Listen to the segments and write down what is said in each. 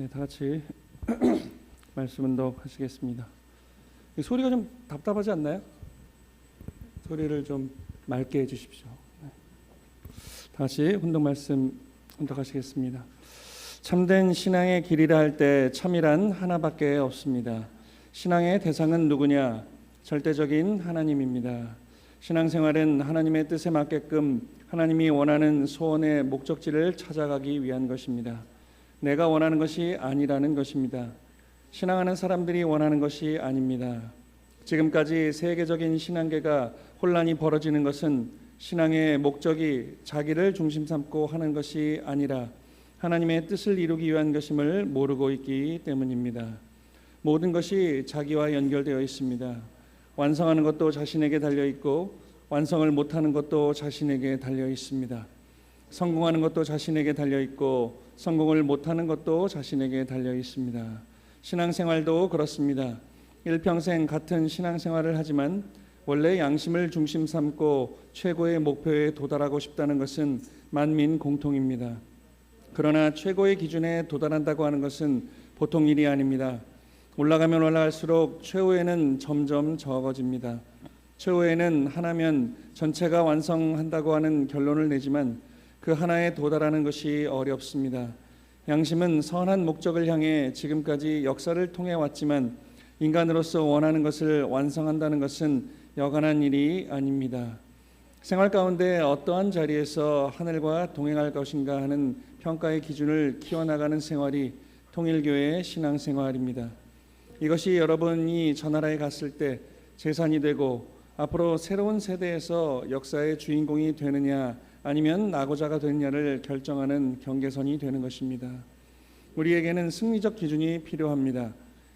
네, 다 같이 말씀 운동하시겠습니다. 소리가 좀 답답하지 않나요? 소리를 좀 맑게 해주십시오. 네. 다시 훈독 말씀 훈독하시겠습니다. 참된 신앙의 길이라 할 때 참이란 하나밖에 없습니다. 신앙의 대상은 누구냐? 절대적인 하나님입니다. 신앙생활은 하나님의 뜻에 맞게끔 하나님이 원하는 소원의 목적지를 찾아가기 위한 것입니다. 내가 원하는 것이 아니라는 것입니다. 신앙하는 사람들이 원하는 것이 아닙니다. 지금까지 세계적인 신앙계가 혼란이 벌어지는 것은 신앙의 목적이 자기를 중심 삼고 하는 것이 아니라 하나님의 뜻을 이루기 위한 것임을 모르고 있기 때문입니다. 모든 것이 자기와 연결되어 있습니다. 완성하는 것도 자신에게 달려 있고 완성을 못하는 것도 자신에게 달려 있습니다. 성공하는 것도 자신에게 달려 있고 성공을 못하는 것도 자신에게 달려 있습니다. 신앙생활도 그렇습니다. 일평생 같은 신앙생활을 하지만 원래 양심을 중심 삼고 최고의 목표에 도달하고 싶다는 것은 만민 공통입니다. 그러나 최고의 기준에 도달한다고 하는 것은 보통 일이 아닙니다. 올라가면 올라갈수록 최후에는 점점 적어집니다. 최후에는 하나면 전체가 완성한다고 하는 결론을 내지만 그 하나에 도달하는 것이 어렵습니다. 양심은 선한 목적을 향해 지금까지 역사를 통해 왔지만 인간으로서 원하는 것을 완성한다는 것은 여간한 일이 아닙니다. 생활 가운데 어떠한 자리에서 하늘과 동행할 것인가 하는 평가의 기준을 키워나가는 생활이 통일교회의 신앙생활입니다. 이것이 여러분이 저 나라에 갔을 때 재산이 되고 앞으로 새로운 세대에서 역사의 주인공이 되느냐 아니면 낙오자가 되느냐를 결정하는 경계선이 되는 것입니다. 우리에게는 승리적 기준이 필요합니다.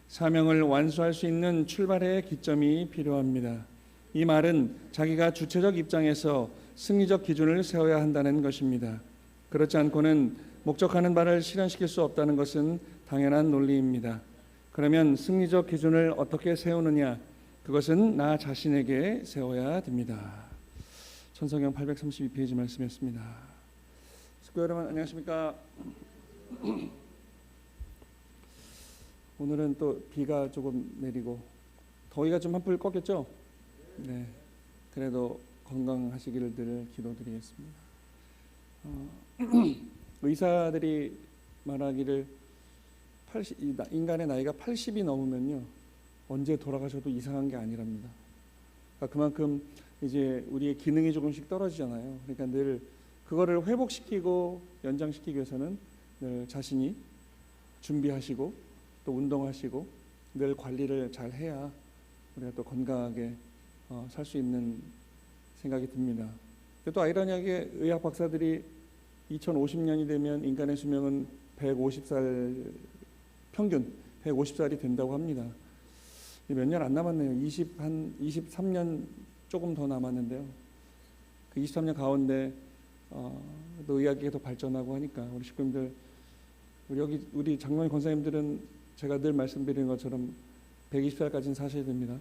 사명을 완수할 수 있는 출발의 기점이 필요합니다. 이 말은 자기가 주체적 입장에서 승리적 기준을 세워야 한다는 것입니다. 그렇지 않고는 목적하는 바를 실현시킬 수 없다는 것은 당연한 논리입니다. 그러면 승리적 기준을 어떻게 세우느냐? 그것은 나 자신에게 세워야 됩니다. 천성경 832페이지 말씀이었습니다. 식구 여러분 안녕하십니까? 오늘은 또 비가 조금 내리고 더위가 좀 한풀 꺾였죠? 네. 그래도 건강하시기를 늘 기도드리겠습니다. 의사들이 말하기를 인간의 나이가 80이 넘으면요 언제 돌아가셔도 이상한 게 아니랍니다. 그러니까 그만큼 이제 우리의 기능이 조금씩 떨어지잖아요. 그러니까 늘 그거를 회복시키고 연장시키기 위해서는 늘 자신이 준비하시고 또 운동하시고 늘 관리를 잘 해야 우리가 또 건강하게 살 수 있는 생각이 듭니다. 또 아이러니하게 의학 박사들이 2050년이 되면 인간의 수명은 150살 평균 150살이 된다고 합니다. 몇 년 안 남았네요. 23년 조금 더 남았는데요. 그 23년 가운데 또 의학이 더 발전하고 하니까 우리 식구님들 우리 장로님 권사님들은 제가 늘 말씀드리는 것처럼 120살까지는 사셔야 됩니다.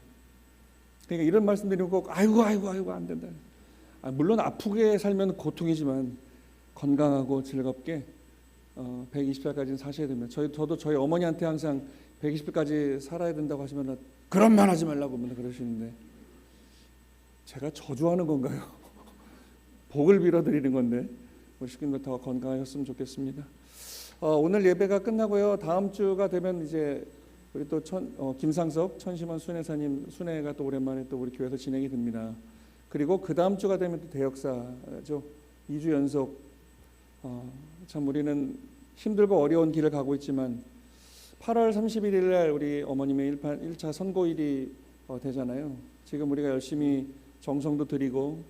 그러니까 이런 말씀드리고 꼭 아이고 안 된다. 물론 아프게 살면 고통이지만 건강하고 즐겁게 120살까지는 사셔야 됩니다. 저도 저희 어머니한테 항상 120살까지 살아야 된다고 하시면 그런 말 하지 말라고 그러시는데 제가 저주하는 건가요? 복을 빌어드리는 건데 우리 식구님들 더 건강하셨으면 좋겠습니다. 오늘 예배가 끝나고요. 다음 주가 되면 이제 우리 또 김상석 천심원 순회사님 순회가 또 오랜만에 또 우리 교회에서 진행이 됩니다. 그리고 그 다음 주가 되면 또 대역사죠. 2주 연속 참 우리는 힘들고 어려운 길을 가고 있지만 8월 31일 날 우리 어머님의 1차 선고일이 되잖아요. 지금 우리가 열심히 정성도 드리고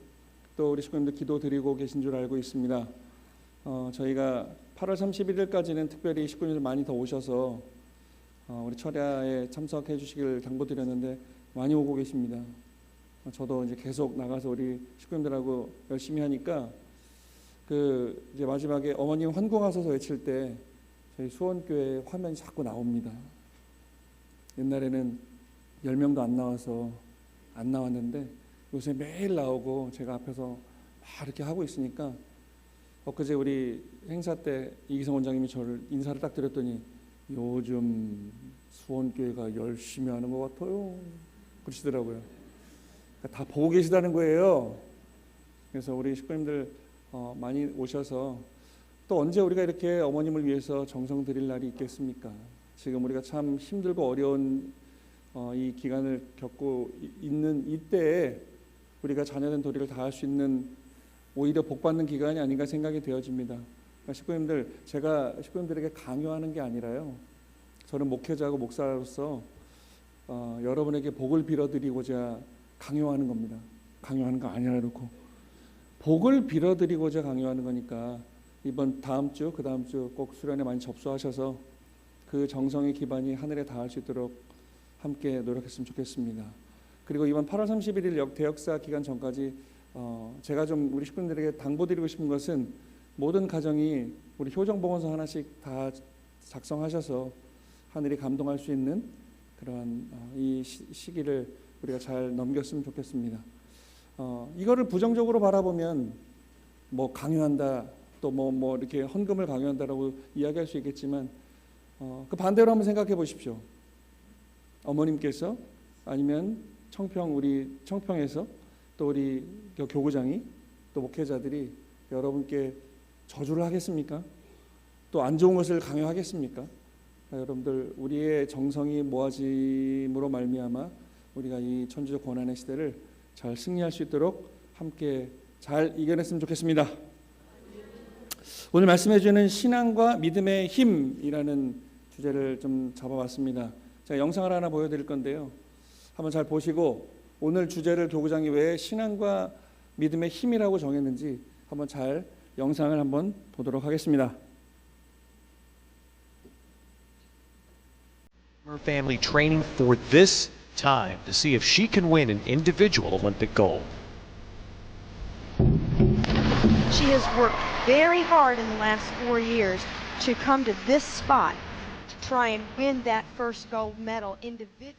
또 우리 식구님들 기도 드리고 계신 줄 알고 있습니다. 저희가 8월 31일까지는 특별히 식구님들 많이 더 오셔서 우리 철야에 참석해 주시길 당부드렸는데 많이 오고 계십니다. 저도 이제 계속 나가서 우리 식구님들하고 열심히 하니까 이제 마지막에 어머님 환공하소서 외칠 때 저희 수원교회 화면이 자꾸 나옵니다. 옛날에는 10명도 안 나와서 안 나왔는데 요새 매일 나오고 제가 앞에서 막 이렇게 하고 있으니까 엊그제 우리 행사 때 이기성 원장님이 저를 인사를 딱 드렸더니 요즘 수원교회가 열심히 하는 것 같아요. 그러시더라고요. 다 보고 계시다는 거예요. 그래서 우리 식구님들 많이 오셔서 또 언제 우리가 이렇게 어머님을 위해서 정성 드릴 날이 있겠습니까? 지금 우리가 참 힘들고 어려운 이 기간을 겪고 있는 이때에 우리가 자녀된 도리를 다할 수 있는 오히려 복받는 기간이 아닌가 생각이 되어집니다. 그러니까 식구님들, 제가 식구님들에게 강요하는 게 아니라요, 저는 목회자고 목사로서 여러분에게 복을 빌어드리고자 강요하는 겁니다. 강요하는 거 아니라 그렇고 복을 빌어드리고자 강요하는 거니까 이번 다음 주, 그 다음 주 꼭 수련회 많이 접수하셔서 그 정성의 기반이 하늘에 닿을 수 있도록 함께 노력했으면 좋겠습니다. 그리고 이번 8월 31일 대역사 기간 전까지 제가 좀 우리 식구들에게 당부드리고 싶은 것은 모든 가정이 우리 효정복원서 하나씩 다 작성하셔서 하늘이 감동할 수 있는 그러한 이 시기를 우리가 잘 넘겼으면 좋겠습니다. 이거를 부정적으로 바라보면 뭐 강요한다, 또 뭐 이렇게 헌금을 강요한다라고 이야기할 수 있겠지만 그 반대로 한번 생각해 보십시오. 어머님께서 아니면 우리 청평에서 또 우리 교구장이 또 목회자들이 여러분께 저주를 하겠습니까? 또 안 좋은 것을 강요하겠습니까? 여러분들, 우리의 정성이 모아짐으로 말미암아 우리가 이 천주적 고난의 시대를 잘 승리할 수 있도록 함께 잘 이겨냈으면 좋겠습니다. 오늘 말씀해 주는 신앙과 믿음의 힘이라는 주제를 좀 잡아봤습니다. 제가 영상을 하나 보여드릴 건데요, 한번 잘 보시고 오늘 주제를 교구장이 왜 신앙과 믿음의 힘이라고 정했는지 한번 잘 영상을 한번 보도록 하겠습니다. Her family training for this time to see if she can win an individual Olympic gold. She has worked very hard in the last 4 years to come to this spot to try and win that first gold medal individually.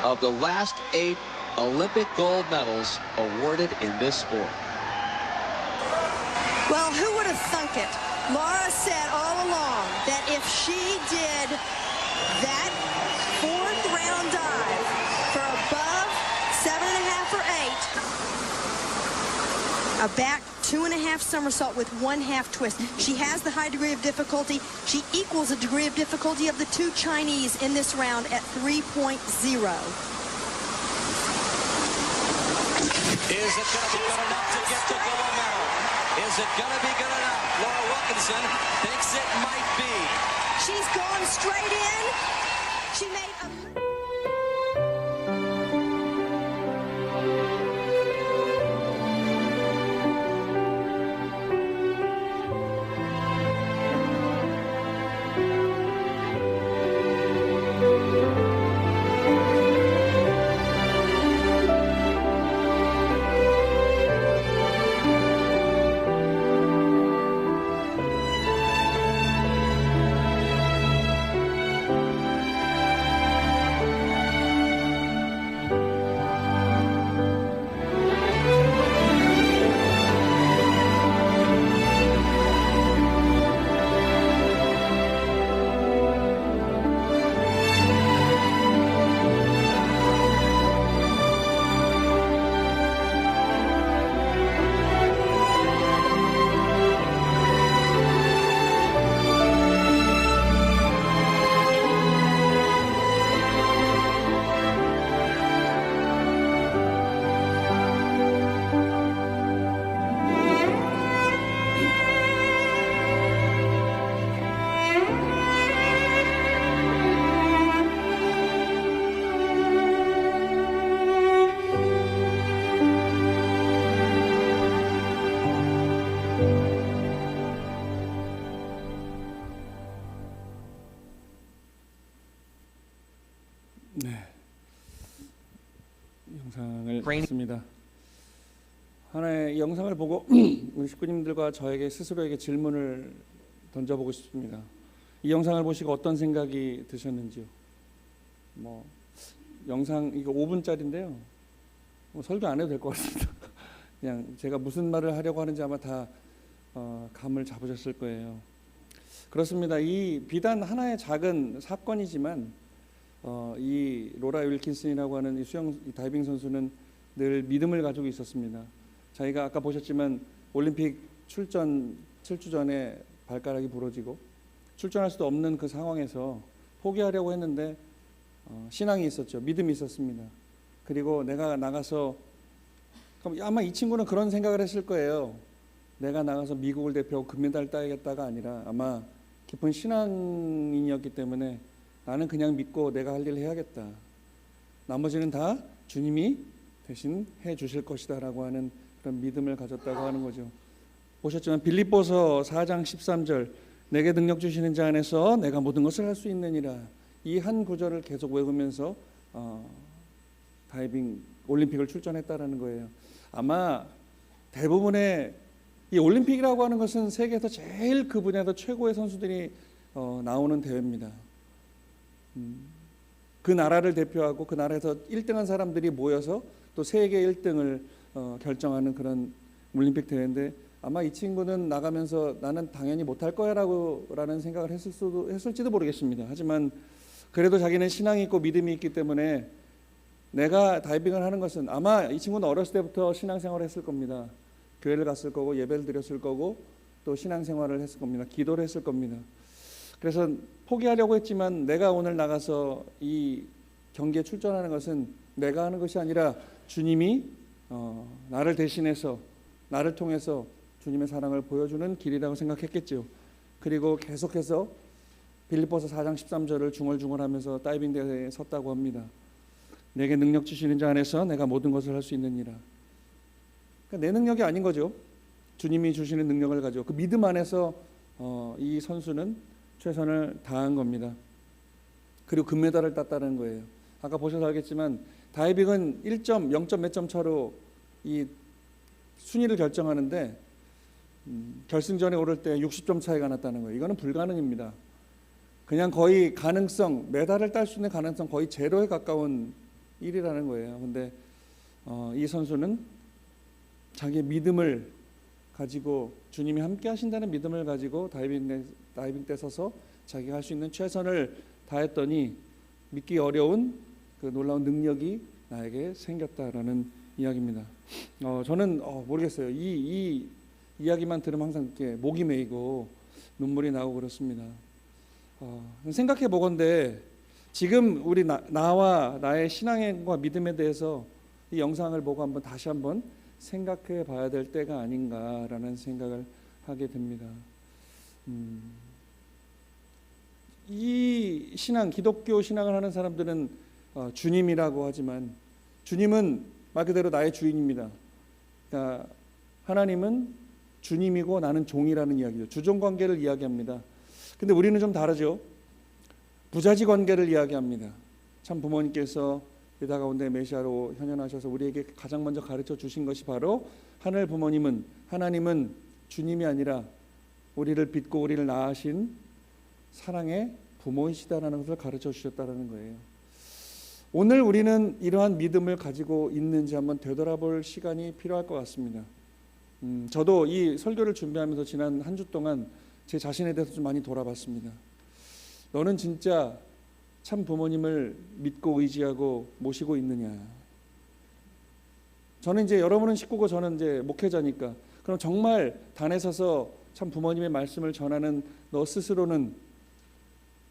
Of the last 8 Olympic gold medals awarded in this sport. Well, who would have thunk it? Laura said all along that if she did that fourth round dive for above 7.5 or 8, a back 2.5 somersault with 1/2 twist. She has the high degree of difficulty. She equals the degree of difficulty of the 2 Chinese in this round at 3.0. Is it going to be good enough to get the gold medal? Is it going to be good enough? Laura Wilkinson thinks it might be. She's gone straight in. She made a... 영상을 Training. 봤습니다. 하나의 영상을 보고 우리 식구님들과 저에게 스스로에게 질문을 던져보고 싶습니다. 이 영상을 보시고 어떤 생각이 드셨는지요? 영상 이거 5분짜리인데요. 설교 안 해도 될 것 같습니다. 그냥 제가 무슨 말을 하려고 하는지 아마 다 감을 잡으셨을 거예요. 그렇습니다. 이 비단 하나의 작은 사건이지만 이 로라 윌킨슨이라고 하는 이 다이빙 선수는 늘 믿음을 가지고 있었습니다. 자기가 아까 보셨지만 올림픽 출전 7주 전에 발가락이 부러지고 출전할 수도 없는 그 상황에서 포기하려고 했는데 신앙이 있었죠. 믿음이 있었습니다. 그리고 내가 나가서 아마 이 친구는 그런 생각을 했을 거예요. 내가 나가서 미국을 대표하고 금메달 따야겠다가 아니라 아마 깊은 신앙인이었기 때문에 나는 그냥 믿고 내가 할 일을 해야겠다. 나머지는 다 주님이 대신 해 주실 것이다 라고 하는 그런 믿음을 가졌다고 하는 거죠. 보셨지만 빌립보서 4장 13절 내게 능력 주시는 자 안에서 내가 모든 것을 할 수 있느니라. 이 한 구절을 계속 외우면서 다이빙 올림픽을 출전했다라는 거예요. 아마 대부분의 이 올림픽이라고 하는 것은 세계에서 제일 그 분야에서 최고의 선수들이 나오는 대회입니다. 그 나라를 대표하고 그 나라에서 1등한 사람들이 모여서 또 세계 1등을 결정하는 그런 올림픽 대회인데 아마 이 친구는 나가면서 나는 당연히 못할 거야라는 생각을 했을지도 모르겠습니다. 하지만 그래도 자기는 신앙이 있고 믿음이 있기 때문에 내가 다이빙을 하는 것은 아마 이 친구는 어렸을 때부터 신앙생활을 했을 겁니다. 교회를 갔을 거고 예배를 드렸을 거고 또 신앙생활을 했을 겁니다. 기도를 했을 겁니다. 그래서 포기하려고 했지만 내가 오늘 나가서 이 경기에 출전하는 것은 내가 하는 것이 아니라 주님이 나를 대신해서 나를 통해서 주님의 사랑을 보여주는 길이라고 생각했겠죠. 그리고 계속해서 빌립보서 4장 13절을 중얼중얼하면서 다이빙 대회에 섰다고 합니다. 내게 능력 주시는 자 안에서 내가 모든 것을 할 수 있느니라. 그러니까 내 능력이 아닌 거죠. 주님이 주시는 능력을 가지고 그 믿음 안에서 이 선수는 최선을 다한 겁니다. 그리고 금메달을 땄다는 거예요. 아까 보셔서 알겠지만 다이빙은 1점, 0점 몇 점 차로 이 순위를 결정하는데 결승전에 오를 때 60점 차이가 났다는 거예요. 이거는 불가능입니다. 그냥 거의 가능성, 메달을 딸 수 있는 가능성 거의 제로에 가까운 일이라는 거예요. 근데 이 선수는 자기의 믿음을 가지고 주님이 함께 하신다는 믿음을 가지고 다이빙 때 서서 자기가 할 수 있는 최선을 다했더니 믿기 어려운 그 놀라운 능력이 나에게 생겼다라는 이야기입니다. 저는 모르겠어요. 이 이야기만 들으면 항상 이렇게 목이 메이고 눈물이 나고 그렇습니다. 생각해 보건대 지금 우리 나와 나의 신앙과 믿음에 대해서 이 영상을 보고 다시 한번 생각해 봐야 될 때가 아닌가라는 생각을 하게 됩니다. 이 신앙, 기독교 신앙을 하는 사람들은 주님이라고 하지만 주님은 말 그대로 나의 주인입니다. 그러니까 하나님은 주님이고 나는 종이라는 이야기죠. 주종 관계를 이야기합니다. 근데 우리는 좀 다르죠. 부자지 관계를 이야기합니다. 참 부모님께서 유다 가운데 메시아로 현현하셔서 우리에게 가장 먼저 가르쳐 주신 것이 바로 하늘 부모님은, 하나님은 주님이 아니라 우리를 빚고 우리를 낳으신 사랑의 부모이시다라는 것을 가르쳐 주셨다는 거예요. 오늘 우리는 이러한 믿음을 가지고 있는지 한번 되돌아볼 시간이 필요할 것 같습니다. 저도 이 설교를 준비하면서 지난 한 주 동안 제 자신에 대해서 좀 많이 돌아봤습니다. 너는 진짜 참 부모님을 믿고 의지하고 모시고 있느냐? 저는 이제 여러분은 식구고 저는 이제 목회자니까 그럼 정말 단에 서서 참 부모님의 말씀을 전하는 너 스스로는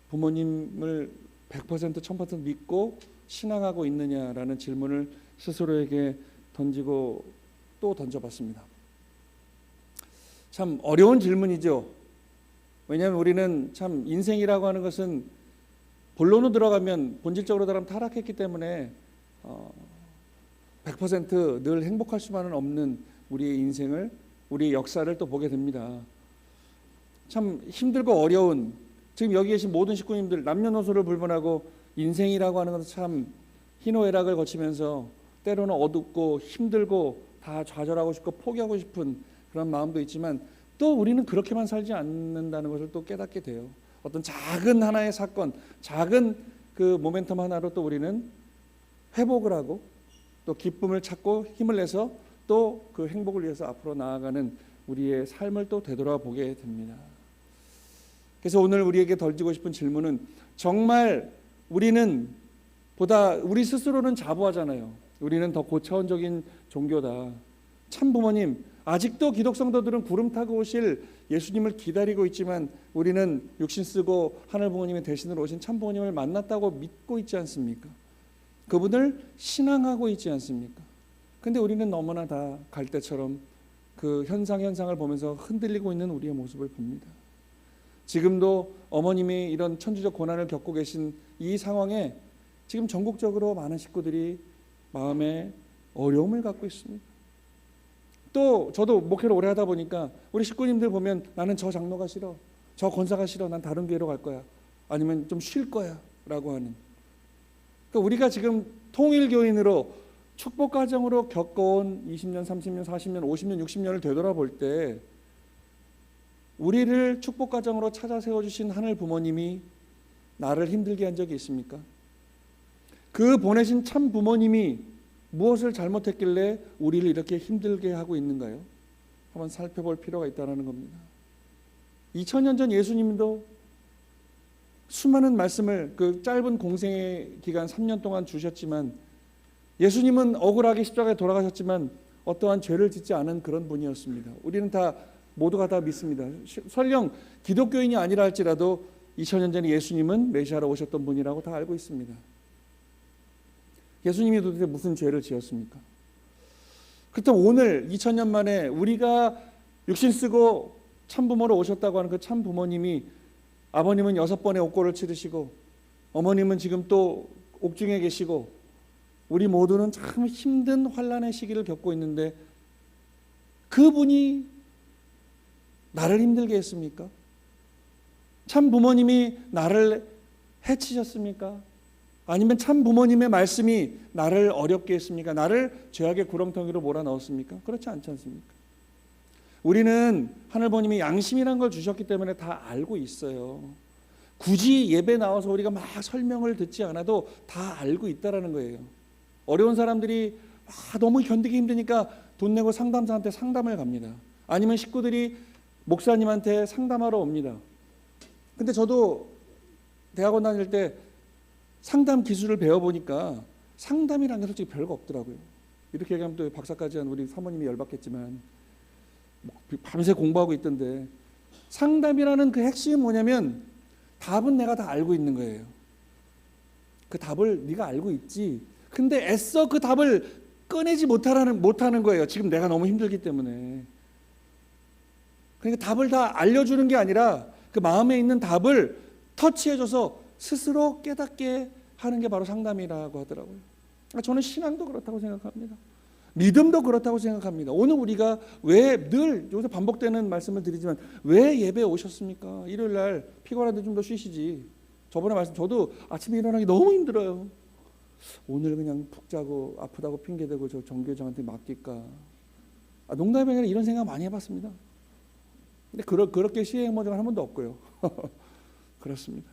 부모님을 100% 1000% 믿고 신앙하고 있느냐라는 질문을 스스로에게 던지고 또 던져봤습니다. 참 어려운 질문이죠. 왜냐하면 우리는 참 인생이라고 하는 것은 본론으로 들어가면 본질적으로 들어가면 타락했기 때문에 100% 행복할 수만은 없는 우리의 인생을, 우리의 역사를 또 보게 됩니다. 참 힘들고 어려운, 지금 여기 계신 모든 식구님들 남녀노소를 불문하고 인생이라고 하는 것은 참 희노애락을 거치면서 때로는 어둡고 힘들고 다 좌절하고 싶고 포기하고 싶은 그런 마음도 있지만 또 우리는 그렇게만 살지 않는다는 것을 또 깨닫게 돼요. 어떤 작은 하나의 사건, 작은 그 모멘텀 하나로 또 우리는 회복을 하고 또 기쁨을 찾고 힘을 내서 또 그 행복을 위해서 앞으로 나아가는 우리의 삶을 또 되돌아보게 됩니다. 그래서 오늘 우리에게 던지고 싶은 질문은 정말 우리는 보다 우리 스스로는 자부하잖아요. 우리는 더 고차원적인 종교다. 참 부모님, 아직도 기독 성도들은 구름 타고 오실 예수님을 기다리고 있지만 우리는 육신 쓰고 하늘 부모님의 대신으로 오신 참 부모님을 만났다고 믿고 있지 않습니까? 그분을 신앙하고 있지 않습니까? 근데 우리는 너무나 다 갈대처럼 그 현상을 보면서 흔들리고 있는 우리의 모습을 봅니다. 지금도 어머님이 이런 천주적 고난을 겪고 계신 이 상황에 지금 전국적으로 많은 식구들이 마음에 어려움을 갖고 있습니다. 또 저도 목회를 오래 하다 보니까 우리 식구님들 보면 나는 저 장로가 싫어, 저 권사가 싫어, 난 다른 교회로 갈 거야, 아니면 좀 쉴 거야 라고 하는, 그러니까 우리가 지금 통일교인으로 축복가정으로 겪어온 20년, 30년, 40년, 50년, 60년을 되돌아볼 때 우리를 축복가정으로 찾아 세워주신 하늘 부모님이 나를 힘들게 한 적이 있습니까? 그 보내신 참 부모님이 무엇을 잘못했길래 우리를 이렇게 힘들게 하고 있는가요? 한번 살펴볼 필요가 있다는 겁니다. 2000년 전 예수님도 수많은 말씀을 그 짧은 공생의 기간 3년 동안 주셨지만 예수님은 억울하게 십자가에 돌아가셨지만 어떠한 죄를 짓지 않은 그런 분이었습니다. 우리는 다 모두가 다 믿습니다. 설령 기독교인이 아니라 할지라도 2000년 전에 예수님은 메시아로 오셨던 분이라고 다 알고 있습니다. 예수님이 도대체 무슨 죄를 지었습니까? 그렇다면 오늘 2000년 만에 우리가 육신 쓰고 참부모로 오셨다고 하는 그 참부모님이, 아버님은 6번의 옥고를 치르시고 어머님은 지금 또 옥중에 계시고 우리 모두는 참 힘든 환난의 시기를 겪고 있는데 그분이 나를 힘들게 했습니까? 참 부모님이 나를 해치셨습니까? 아니면 참 부모님의 말씀이 나를 어렵게 했습니까? 나를 죄악의 구렁텅이로 몰아넣었습니까? 그렇지 않지 않습니까? 우리는 하늘 부모님이 양심이란 걸 주셨기 때문에 다 알고 있어요. 굳이 예배 나와서 우리가 막 설명을 듣지 않아도 다 알고 있다라는 거예요. 어려운 사람들이 너무 견디기 힘드니까 돈 내고 상담사한테 상담을 갑니다. 아니면 식구들이 목사님한테 상담하러 옵니다. 근데 저도 대학원 다닐 때 상담 기술을 배워보니까 상담이라는 게 솔직히 별거 없더라고요. 이렇게 얘기하면 또 박사까지 한 우리 사모님이 열받겠지만 밤새 공부하고 있던데, 상담이라는 그 핵심이 뭐냐면 답은 내가 다 알고 있는 거예요. 그 답을 네가 알고 있지. 근데 애써 그 답을 꺼내지 못하는 거예요. 지금 내가 너무 힘들기 때문에. 그러니까 답을 다 알려주는 게 아니라 그 마음에 있는 답을 터치해줘서 스스로 깨닫게 하는 게 바로 상담이라고 하더라고요. 저는 신앙도 그렇다고 생각합니다. 믿음도 그렇다고 생각합니다. 오늘 우리가 왜 늘 요새 반복되는 말씀을 드리지만 왜 예배에 오셨습니까? 일요일 날 피곤한데 좀 더 쉬시지. 저번에 저도 아침에 일어나기 너무 힘들어요. 오늘 그냥 푹 자고 아프다고 핑계대고 저 정교장한테 맡길까. 농담이 아니라 이런 생각 많이 해봤습니다. 근데 그렇게 시행모정을 한 번도 없고요. 그렇습니다.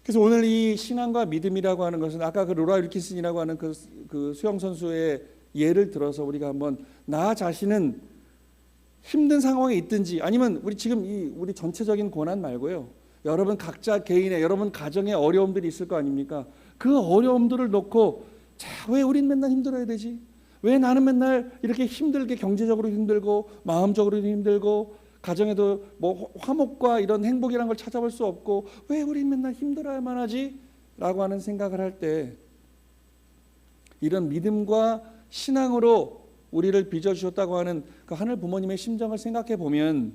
그래서 오늘 이 신앙과 믿음이라고 하는 것은 아까 그 로라 윌킨슨이라고 하는 그 수영 선수의 예를 들어서 우리가 한번 나 자신은 힘든 상황에 있든지 아니면 우리 지금 우리 전체적인 고난 말고요. 여러분 각자 개인의 여러분 가정의 어려움들이 있을 거 아닙니까? 그 어려움들을 놓고 왜 우린 맨날 힘들어야 되지? 왜 나는 맨날 이렇게 힘들게 경제적으로 힘들고 마음적으로 힘들고 가정에도 뭐 화목과 이런 행복이라는 걸 찾아볼 수 없고 왜 우린 맨날 힘들어야만 하지? 라고 하는 생각을 할 때 이런 믿음과 신앙으로 우리를 빚어주셨다고 하는 그 하늘 부모님의 심정을 생각해 보면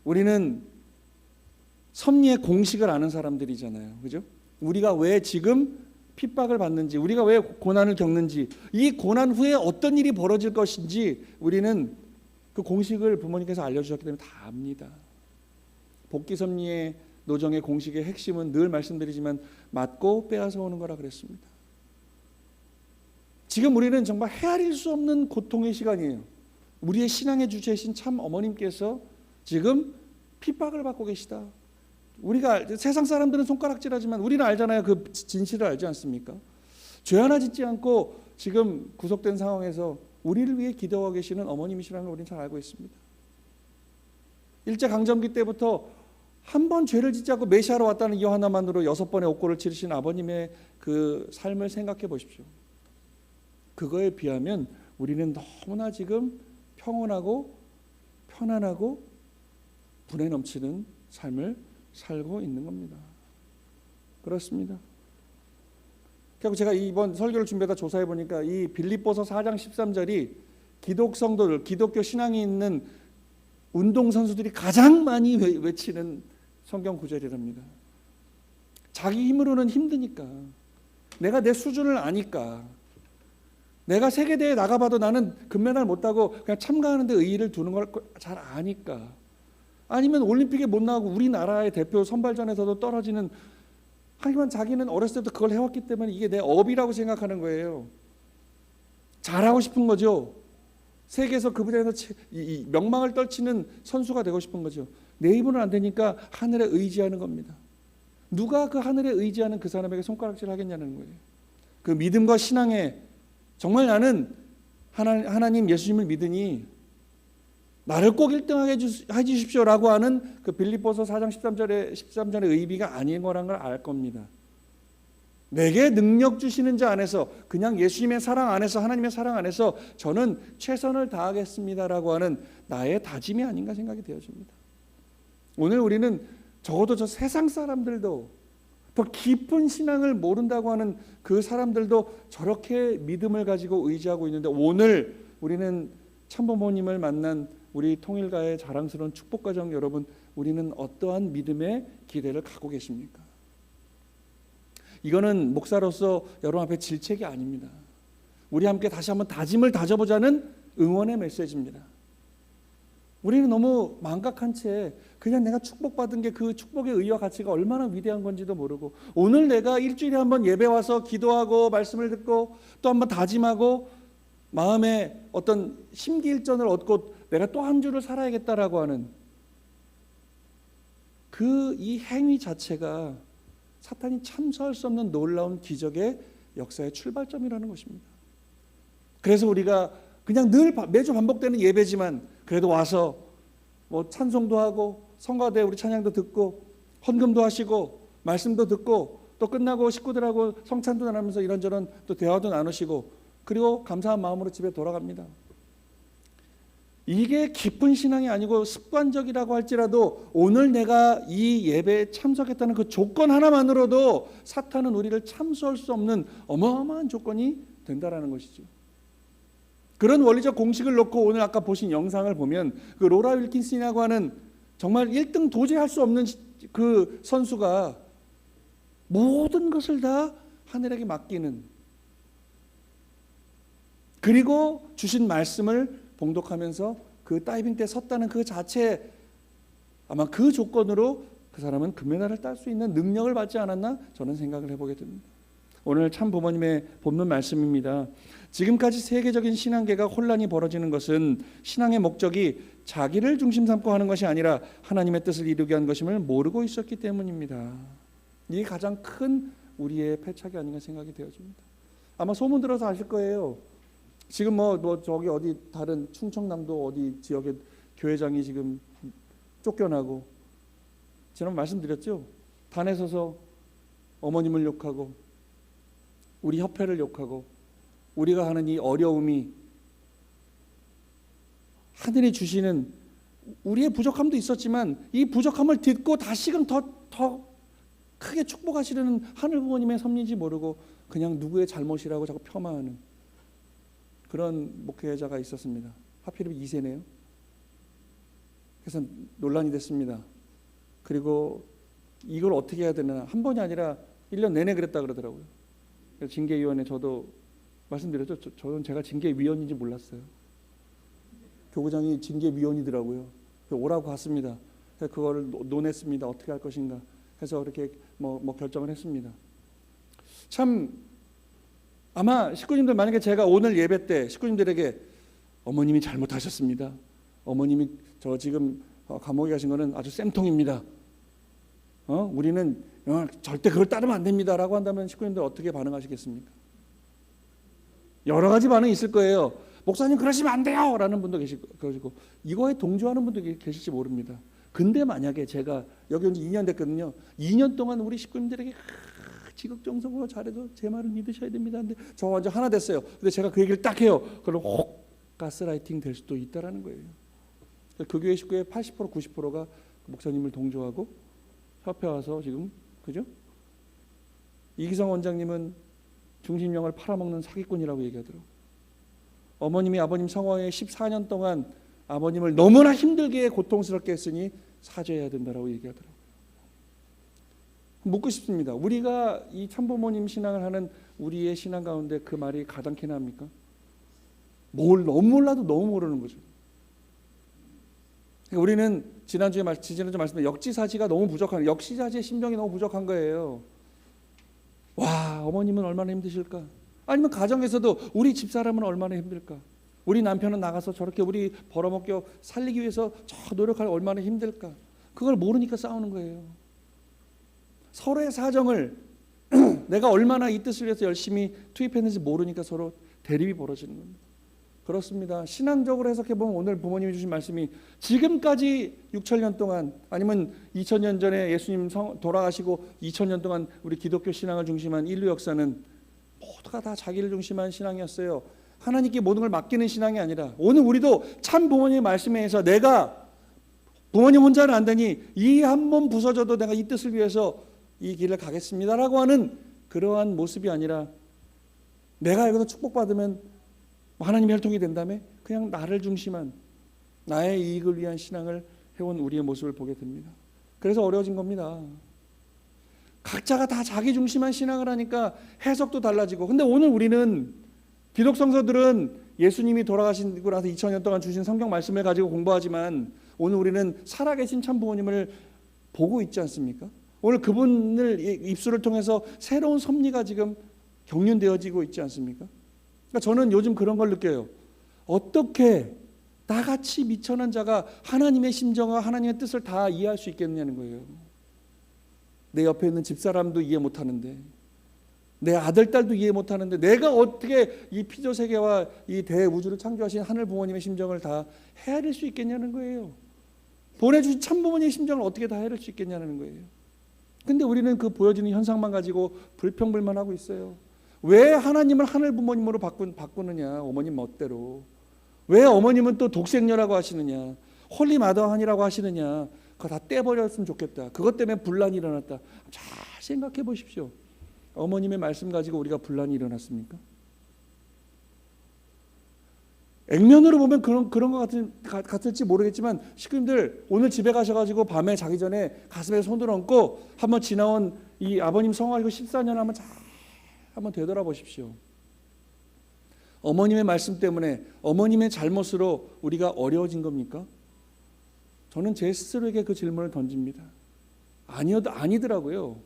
우리는 섭리의 공식을 아는 사람들이잖아요. 그죠? 우리가 왜 지금 핍박을 받는지, 우리가 왜 고난을 겪는지, 이 고난 후에 어떤 일이 벌어질 것인지 우리는 그 공식을 부모님께서 알려주셨기 때문에 다 압니다. 복귀 섭리의 노정의 공식의 핵심은 늘 말씀드리지만 맞고 빼앗아 오는 거라 그랬습니다. 지금 우리는 정말 헤아릴 수 없는 고통의 시간이에요. 우리의 신앙의 주체이신 참 어머님께서 지금 핍박을 받고 계시다. 우리가 세상 사람들은 손가락질하지만 우리는 알잖아요. 그 진실을 알지 않습니까? 죄 하나 짓지 않고 지금 구속된 상황에서 우리를 위해 기도하고 계시는 어머님이시라는 걸 우리는 잘 알고 있습니다. 일제강점기 때부터 한 번 죄를 짓지 않고 메시아로 왔다는 이유 하나만으로 6번의 옥고를 치르신 아버님의 그 삶을 생각해 보십시오. 그거에 비하면 우리는 너무나 지금 평온하고 편안하고 분에 넘치는 삶을 살고 있는 겁니다. 그렇습니다. 결국 제가 이번 설교를 준비하다 조사해 보니까 이 빌립보서 4장 13절이 기독 성도들, 기독교 신앙이 있는 운동 선수들이 가장 많이 외치는 성경 구절이랍니다. 자기 힘으로는 힘드니까, 내가 내 수준을 아니까, 내가 세계대회에 나가봐도 나는 금메달 못 따고 그냥 참가하는데 의의를 두는 걸 잘 아니까, 아니면 올림픽에 못 나가고 우리나라의 대표 선발전에서도 떨어지는, 하지만 자기는 어렸을 때부터 그걸 해왔기 때문에 이게 내 업이라고 생각하는 거예요. 잘하고 싶은 거죠. 세계에서 그 분야에서 이 명망을 떨치는 선수가 되고 싶은 거죠. 내 힘으로는 안 되니까 하늘에 의지하는 겁니다. 누가 그 하늘에 의지하는 그 사람에게 손가락질 하겠냐는 거예요. 그 믿음과 신앙에 정말 나는 하나님 예수님을 믿으니 나를 꼭 1등하게 해주십시오라고 하는 그 빌립보서 4장 13절의 의미가 아닌 거란 걸 알 겁니다. 내게 능력 주시는 자 안에서, 그냥 예수님의 사랑 안에서, 하나님의 사랑 안에서 저는 최선을 다하겠습니다라고 하는 나의 다짐이 아닌가 생각이 되어집니다. 오늘 우리는 적어도 저 세상 사람들도, 더 깊은 신앙을 모른다고 하는 그 사람들도 저렇게 믿음을 가지고 의지하고 있는데, 오늘 우리는 참부모님을 만난 우리 통일가의 자랑스러운 축복가정 여러분, 우리는 어떠한 믿음의 기대를 갖고 계십니까? 이거는 목사로서 여러분 앞에 질책이 아닙니다. 우리 함께 다시 한번 다짐을 다져보자는 응원의 메시지입니다. 우리는 너무 망각한 채 그냥 내가 축복받은 게 그 축복의 의의와 가치가 얼마나 위대한 건지도 모르고, 오늘 내가 일주일에 한번 예배 와서 기도하고 말씀을 듣고 또 한번 다짐하고 마음에 어떤 심기일전을 얻고 내가 또 한 주를 살아야겠다라고 하는 그 이 행위 자체가 사탄이 참소할 수 없는 놀라운 기적의 역사의 출발점이라는 것입니다. 그래서 우리가 그냥 늘 매주 반복되는 예배지만 그래도 와서 뭐 찬송도 하고 성가대 우리 찬양도 듣고 헌금도 하시고 말씀도 듣고 또 끝나고 식구들하고 성찬도 나누면서 이런저런 또 대화도 나누시고 그리고 감사한 마음으로 집에 돌아갑니다. 이게 깊은 신앙이 아니고 습관적이라고 할지라도 오늘 내가 이 예배에 참석했다는 그 조건 하나만으로도 사탄은 우리를 참수할 수 없는 어마어마한 조건이 된다라는 것이죠. 그런 원리적 공식을 놓고 오늘 아까 보신 영상을 보면 그 로라 윌킨슨이라고 하는 정말 1등 도저히 할 수 없는 그 선수가 모든 것을 다 하늘에게 맡기는, 그리고 주신 말씀을 봉독하면서 그 다이빙 때 섰다는 그 자체, 아마 그 조건으로 그 사람은 금메달을 딸 수 있는 능력을 받지 않았나 저는 생각을 해보게 됩니다. 오늘 참 부모님의 본문 말씀입니다. 지금까지 세계적인 신앙계가 혼란이 벌어지는 것은 신앙의 목적이 자기를 중심 삼고 하는 것이 아니라 하나님의 뜻을 이루게 위한 것임을 모르고 있었기 때문입니다. 이게 가장 큰 우리의 패착이 아닌가 생각이 되어집니다. 아마 소문 들어서 아실 거예요. 지금 뭐 저기 어디 다른 충청남도 어디 지역의 교회장이 지금 쫓겨나고, 지난번 말씀드렸죠. 단에 서서 어머님을 욕하고 우리 협회를 욕하고 우리가 하는 이 어려움이 하늘이 주시는 우리의 부족함도 있었지만 이 부족함을 딛고 다시금 더 크게 축복하시려는 하늘 부모님의 섭리인지 모르고 그냥 누구의 잘못이라고 자꾸 폄하하는 그런 목회자가 있었습니다. 하필이면 2세네요. 그래서 논란이 됐습니다. 그리고 이걸 어떻게 해야 되나, 한 번이 아니라 1년 내내 그랬다 그러더라고요. 징계위원회 저도 말씀드렸죠. 저는 제가 징계위원인지 몰랐어요. 교구장이 징계위원이더라고요. 오라고 갔습니다. 그래서 그거를 논했습니다. 어떻게 할 것인가 해서 이렇게 뭐 결정을 했습니다. 참 아마 식구님들, 만약에 제가 오늘 예배 때 식구님들에게 어머님이 잘못하셨습니다, 어머님이 저 지금 감옥에 가신 거는 아주 쌤통입니다, 우리는 절대 그걸 따르면 안 됩니다 라고 한다면 식구님들 어떻게 반응하시겠습니까? 여러 가지 반응이 있을 거예요. 목사님 그러시면 안 돼요 라는 분도 계실 것이고, 이거에 동조하는 분도 계실지 모릅니다. 근데 만약에 제가 여기 온 지 2년 됐거든요. 2년 동안 우리 식구님들에게 지극정성으로 잘해도 제 말을 믿으셔야 됩니다. 근데 저 완전 하나 됐어요. 근데 제가 그 얘기를 딱 해요. 그럼 혹 가스라이팅 될 수도 있다라는 거예요. 그 교회 식구의 80% 90%가 목사님을 동조하고 협회 와서 지금, 그죠? 이기성 원장님은 중심령을 팔아먹는 사기꾼이라고 얘기하더라고요. 어머님이 아버님 성화에 14년 동안 아버님을 너무나 힘들게 고통스럽게 했으니 사죄해야 된다라고 얘기하더라고요. 묻고 싶습니다. 우리가 이 참부모님 신앙을 하는 우리의 신앙 가운데 그 말이 가당키나 합니까? 뭘 너무 몰라도 너무 모르는 거죠. 그러니까 우리는 지난주에 말씀드린 역지사지가 너무 부족한, 역지사지의 심정이 너무 부족한 거예요. 와, 어머님은 얼마나 힘드실까? 아니면 가정에서도 우리 집사람은 얼마나 힘들까? 우리 남편은 나가서 저렇게 우리 벌어먹겨 살리기 위해서 저 노력할 얼마나 힘들까? 그걸 모르니까 싸우는 거예요. 서로의 사정을 내가 얼마나 이 뜻을 위해서 열심히 투입했는지 모르니까 서로 대립이 벌어지는 겁니다. 그렇습니다. 신앙적으로 해석해보면 오늘 부모님이 주신 말씀이 지금까지 6,000년 동안, 아니면 2,000년 전에 예수님 돌아가시고 2,000년 동안 우리 기독교 신앙을 중심한 인류 역사는 모두가 다 자기를 중심한 신앙이었어요. 하나님께 모든 걸 맡기는 신앙이 아니라, 오늘 우리도 참 부모님의 말씀에 의해서 내가 부모님 혼자는 안 되니 이 한 몸 부서져도 내가 이 뜻을 위해서 이 길을 가겠습니다라고 하는 그러한 모습이 아니라, 내가 여기서 축복받으면 하나님의 혈통이 된다며 그냥 나를 중심한 나의 이익을 위한 신앙을 해온 우리의 모습을 보게 됩니다. 그래서 어려워진 겁니다. 각자가 다 자기 중심한 신앙을 하니까 해석도 달라지고, 근데 오늘 우리는 기독 성서들은 예수님이 돌아가시고 나서 2000년 동안 주신 성경 말씀을 가지고 공부하지만 오늘 우리는 살아계신 참 부모님을 보고 있지 않습니까? 오늘 그분을 입술을 통해서 새로운 섭리가 지금 경륜되어지고 있지 않습니까? 그러니까 저는 요즘 그런 걸 느껴요. 어떻게 나같이 미천한 자가 하나님의 심정과 하나님의 뜻을 다 이해할 수 있겠느냐는 거예요. 내 옆에 있는 집사람도 이해 못하는데 내 아들, 딸도 이해 못하는데 내가 어떻게 이 피조 세계와 이 대우주를 창조하신 하늘 부모님의 심정을 다 헤아릴 수 있겠냐는 거예요. 보내주신 참부모님의 심정을 어떻게 다 헤아릴 수 있겠냐는 거예요. 근데 우리는 그 보여지는 현상만 가지고 불평불만하고 있어요. 왜 하나님을 하늘 부모님으로 바꾸느냐, 어머님 멋대로. 왜 어머님은 또 독생녀라고 하시느냐, 홀리 마더한이라고 하시느냐. 그거 다 떼버렸으면 좋겠다. 그것 때문에 분란이 일어났다. 잘 생각해 보십시오. 어머님의 말씀 가지고 우리가 분란이 일어났습니까? 액면으로 보면 그런 것 같을지 모르겠지만, 식구님들 오늘 집에 가셔가지고 밤에 자기 전에 가슴에 손을 얹고 한번 지나온 이 아버님 성화이고 14년 한번 되돌아보십시오. 어머님의 말씀 때문에, 어머님의 잘못으로 우리가 어려워진 겁니까? 저는 제 스스로에게 그 질문을 던집니다. 아니더라고요.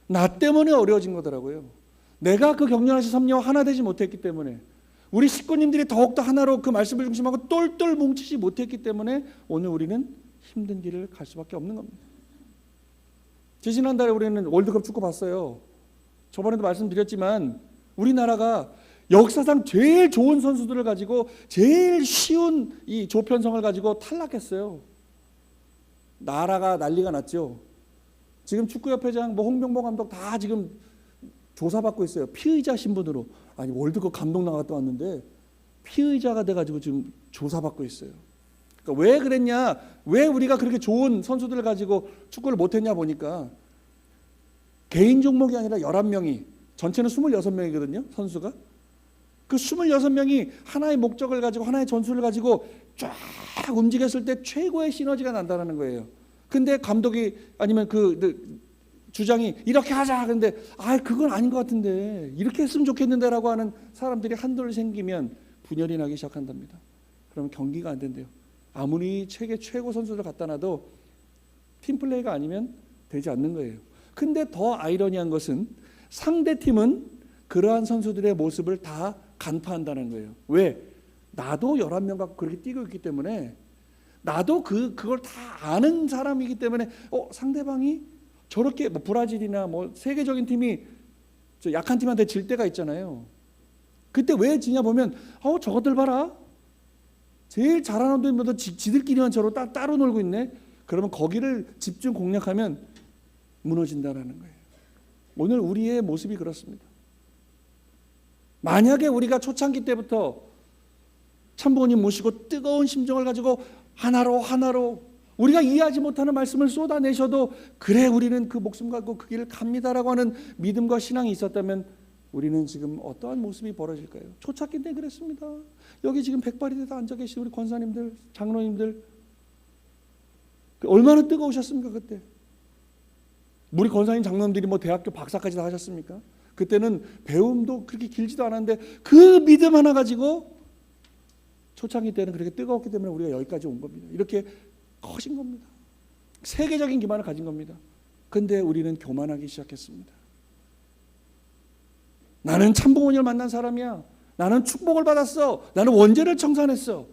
나 때문에 어려워진 거더라고요. 내가 그 격려하신 섭리와 하나 되지 못했기 때문에, 우리 식구님들이 더욱더 하나로 그 말씀을 중심하고 똘똘 뭉치지 못했기 때문에 오늘 우리는 힘든 길을 갈 수밖에 없는 겁니다. 지난달에 우리는 월드컵 축구 봤어요. 저번에도 말씀드렸지만 우리나라가 역사상 제일 좋은 선수들을 가지고 제일 쉬운 이 조편성을 가지고 탈락했어요. 나라가 난리가 났죠. 지금 축구협회장 홍명보 감독 다 지금 조사받고 있어요. 피의자 신분으로. 아니, 월드컵 감독 나갔다 왔는데 피의자가 돼가지고 지금 조사받고 있어요. 그러니까 왜 그랬냐, 왜 우리가 그렇게 좋은 선수들을 가지고 축구를 못했냐 보니까, 개인 종목이 아니라 11명이, 전체는 26명이거든요 선수가. 그 26명이 하나의 목적을 가지고 하나의 전술을 가지고 쫙 움직였을 때 최고의 시너지가 난다는 거예요. 근데 감독이 아니면 그 주장이 이렇게 하자, 근데 그건 아닌 것 같은데 이렇게 했으면 좋겠는데 라고 하는 사람들이 한둘 생기면 분열이 나기 시작한답니다. 그러면 경기가 안 된대요. 아무리 세계 최고 선수를 갖다 놔도 팀플레이가 아니면 되지 않는 거예요. 근데 더 아이러니한 것은 상대팀은 그러한 선수들의 모습을 다 간파한다는 거예요. 왜? 나도 11명 갖고 그렇게 뛰고 있기 때문에, 나도 그걸 다 아는 사람이기 때문에 상대방이 저렇게 브라질이나 세계적인 팀이 약한 팀한테 질 때가 있잖아요. 그때 왜 지냐 보면 저것들 봐라, 제일 잘하는 놈들보다 지들끼리만 저로 따로 놀고 있네. 그러면 거기를 집중 공략하면 무너진다라는 거예요. 오늘 우리의 모습이 그렇습니다. 만약에 우리가 초창기 때부터 참부모님 모시고 뜨거운 심정을 가지고 하나로 우리가 이해하지 못하는 말씀을 쏟아내셔도, 그래 우리는 그 목숨 갖고 그 길을 갑니다라고 하는 믿음과 신앙이 있었다면 우리는 지금 어떠한 모습이 벌어질까요? 초창기 때 그랬습니다. 여기 지금 백발이 다 앉아 계신 우리 권사님들, 장로님들, 얼마나 뜨거우셨습니까 그때? 우리 권사님, 장로님들이 대학교 박사까지 다 하셨습니까? 그때는 배움도 그렇게 길지도 않았는데 그 믿음 하나 가지고 초창기 때는 그렇게 뜨거웠기 때문에 우리가 여기까지 온 겁니다. 이렇게 커진 겁니다. 세계적인 기반을 가진 겁니다. 근데 우리는 교만하기 시작했습니다. 나는 참부모님을 만난 사람이야. 나는 축복을 받았어. 나는 원죄를 청산했어.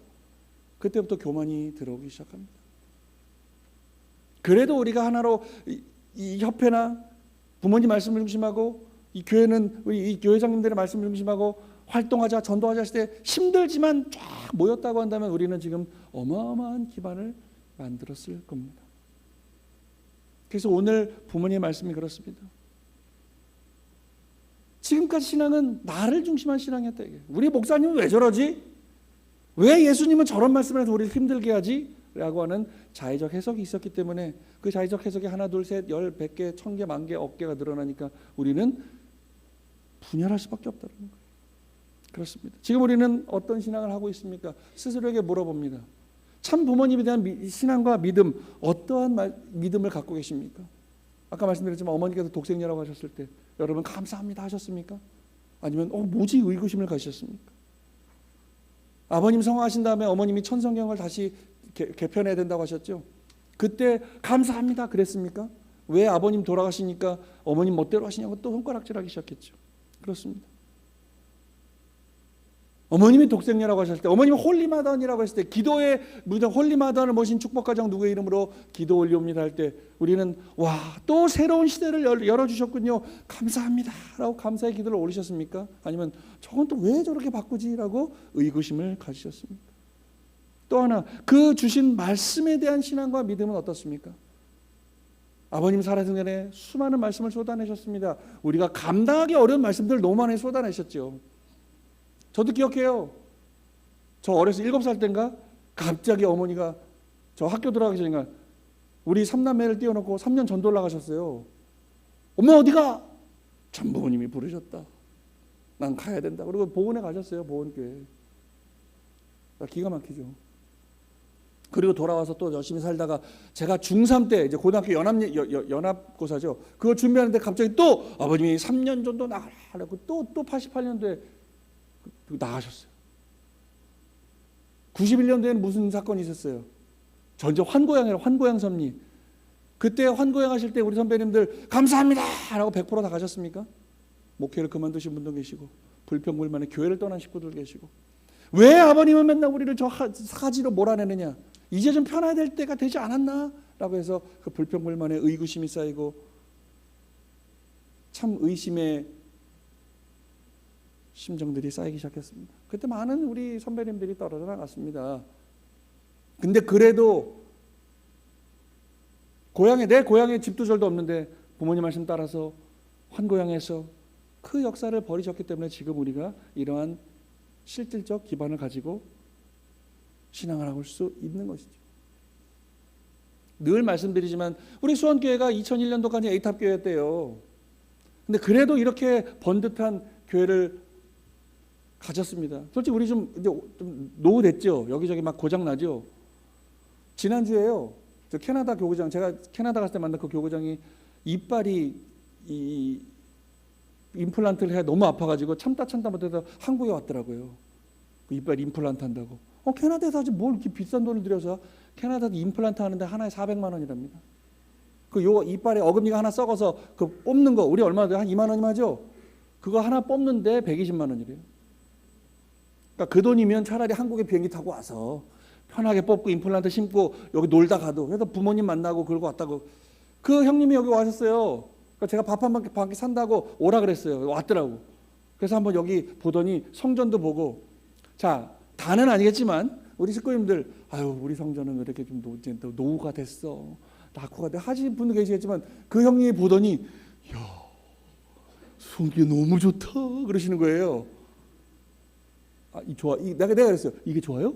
그때부터 교만이 들어오기 시작합니다. 그래도 우리가 하나로 이 협회나 부모님 말씀을 중심하고, 이 교회는 우리 이 교회장님들의 말씀을 중심하고 활동하자, 전도하자 할 때 힘들지만 쫙 모였다고 한다면 우리는 지금 어마어마한 기반을 만들었을 겁니다. 그래서 오늘 부모님의 말씀이 그렇습니다. 지금까지 신앙은 나를 중심한 신앙이었다. 우리 목사님은 왜 저러지? 왜 예수님은 저런 말씀을 해서 우리를 힘들게 하지? 라고 하는 자의적 해석이 있었기 때문에, 그 자의적 해석이 하나, 둘, 셋, 10, 100개, 1000개, 10,000개, 억개가 늘어나니까 우리는 분열할 수밖에 없다는 거예요. 그렇습니다. 지금 우리는 어떤 신앙을 하고 있습니까? 스스로에게 물어봅니다. 참 부모님에 대한 신앙과 믿음, 어떠한 믿음을 갖고 계십니까? 아까 말씀드렸지만 어머니께서 독생녀라고 하셨을 때 여러분 감사합니다 하셨습니까? 아니면 뭐지 의구심을 가지셨습니까? 아버님 성화하신 다음에 어머님이 천성경을 다시 개편해야 된다고 하셨죠? 그때 감사합니다 그랬습니까? 왜 아버님 돌아가시니까 어머님 멋대로 하시냐고 또 손가락질하기 시작했죠. 그렇습니다. 어머님이 독생녀라고 하셨을 때, 어머님이 홀리마던이라고 했을 때, 기도의 무정 홀리마던을 모신 축복가정 누구의 이름으로 기도 올리옵니다 할 때 우리는 와, 또 새로운 시대를 열어주셨군요, 감사합니다 라고 감사의 기도를 올리셨습니까? 아니면 저건 또 왜 저렇게 바꾸지? 라고 의구심을 가지셨습니까? 또 하나, 그 주신 말씀에 대한 신앙과 믿음은 어떻습니까? 아버님 살아계신 전에 수많은 말씀을 쏟아내셨습니다. 우리가 감당하기 어려운 말씀들을 너무 많이 쏟아내셨죠. 저도 기억해요. 저 어려서 7살 때인가 갑자기 어머니가 저 학교 들어가기 전인가 우리 3남매를 띄워놓고 3년 전도 올라가셨어요. 엄마 어디가? 전부모님이 부르셨다. 난 가야 된다. 그리고 보은에 가셨어요. 보은교회. 기가 막히죠. 그리고 돌아와서 또 열심히 살다가 제가 중3 때 이제 고등학교 연합고사죠. 그거 준비하는데 갑자기 또 아버님이 3년 전도 나가라고 또 88년도에 나가셨어요. 91년도에는 무슨 사건이 있었어요? 전저 환고양 섭리. 그때 환고양 하실 때 우리 선배님들 감사합니다 라고 100% 다 가셨습니까? 목회를 그만두신 분도 계시고 불평불만에 교회를 떠난 식구들 계시고. 왜 아버님은 맨날 우리를 저 사지로 몰아내느냐, 이제 좀 편해야 될 때가 되지 않았나 라고 해서 그 불평불만에 의구심이 쌓이고 참 의심의 심정들이 쌓이기 시작했습니다. 그때 많은 우리 선배님들이 떨어져 나갔습니다. 근데 그래도 내 고향에 집도 절도 없는데 부모님 말씀 따라서 환고양에서 그 역사를 벌이셨기 때문에 지금 우리가 이러한 실질적 기반을 가지고 신앙을 할 수 있는 것이죠. 늘 말씀드리지만 우리 수원교회가 2001년도까지 A탑 교회였대요. 근데 그래도 이렇게 번듯한 교회를 가졌습니다. 솔직히 우리 좀 노후됐죠. 여기저기 막 고장 나죠. 지난주에요. 저 캐나다 교구장, 제가 캐나다 갔을 때 만난 그 교구장이 이빨이 이 임플란트를 해야 너무 아파가지고 참다 못해서 한국에 왔더라고요. 그 이빨 임플란트 한다고. 캐나다에서 아직 뭘 이렇게 비싼 돈을 들여서 캐나다도 임플란트 하는데 하나에 400만 원이랍니다. 그 요 이빨에 어금니가 하나 썩어서 그 뽑는 거 우리 얼마 한 2만 원이면 하죠. 그거 하나 뽑는데 120만 원이래요. 그러니까 그 돈이면 차라리 한국에 비행기 타고 와서 편하게 뽑고 임플란트 심고 여기 놀다 가도, 그래서 부모님 만나고 그러고 왔다고. 그 형님이 여기 와셨어요. 그러니까 제가 밥 한 끼 산다고 오라 그랬어요. 왔더라고. 그래서 한번 여기 보더니 성전도 보고, 자, 다는 아니겠지만 우리 식구님들, 아유 우리 성전은 왜 이렇게 좀 노후가 됐어, 낙후가 돼 하시는 분도 계시겠지만 그 형님이 보더니 야, 성교 너무 좋다 그러시는 거예요. 내가 그랬어요. 이게 좋아요?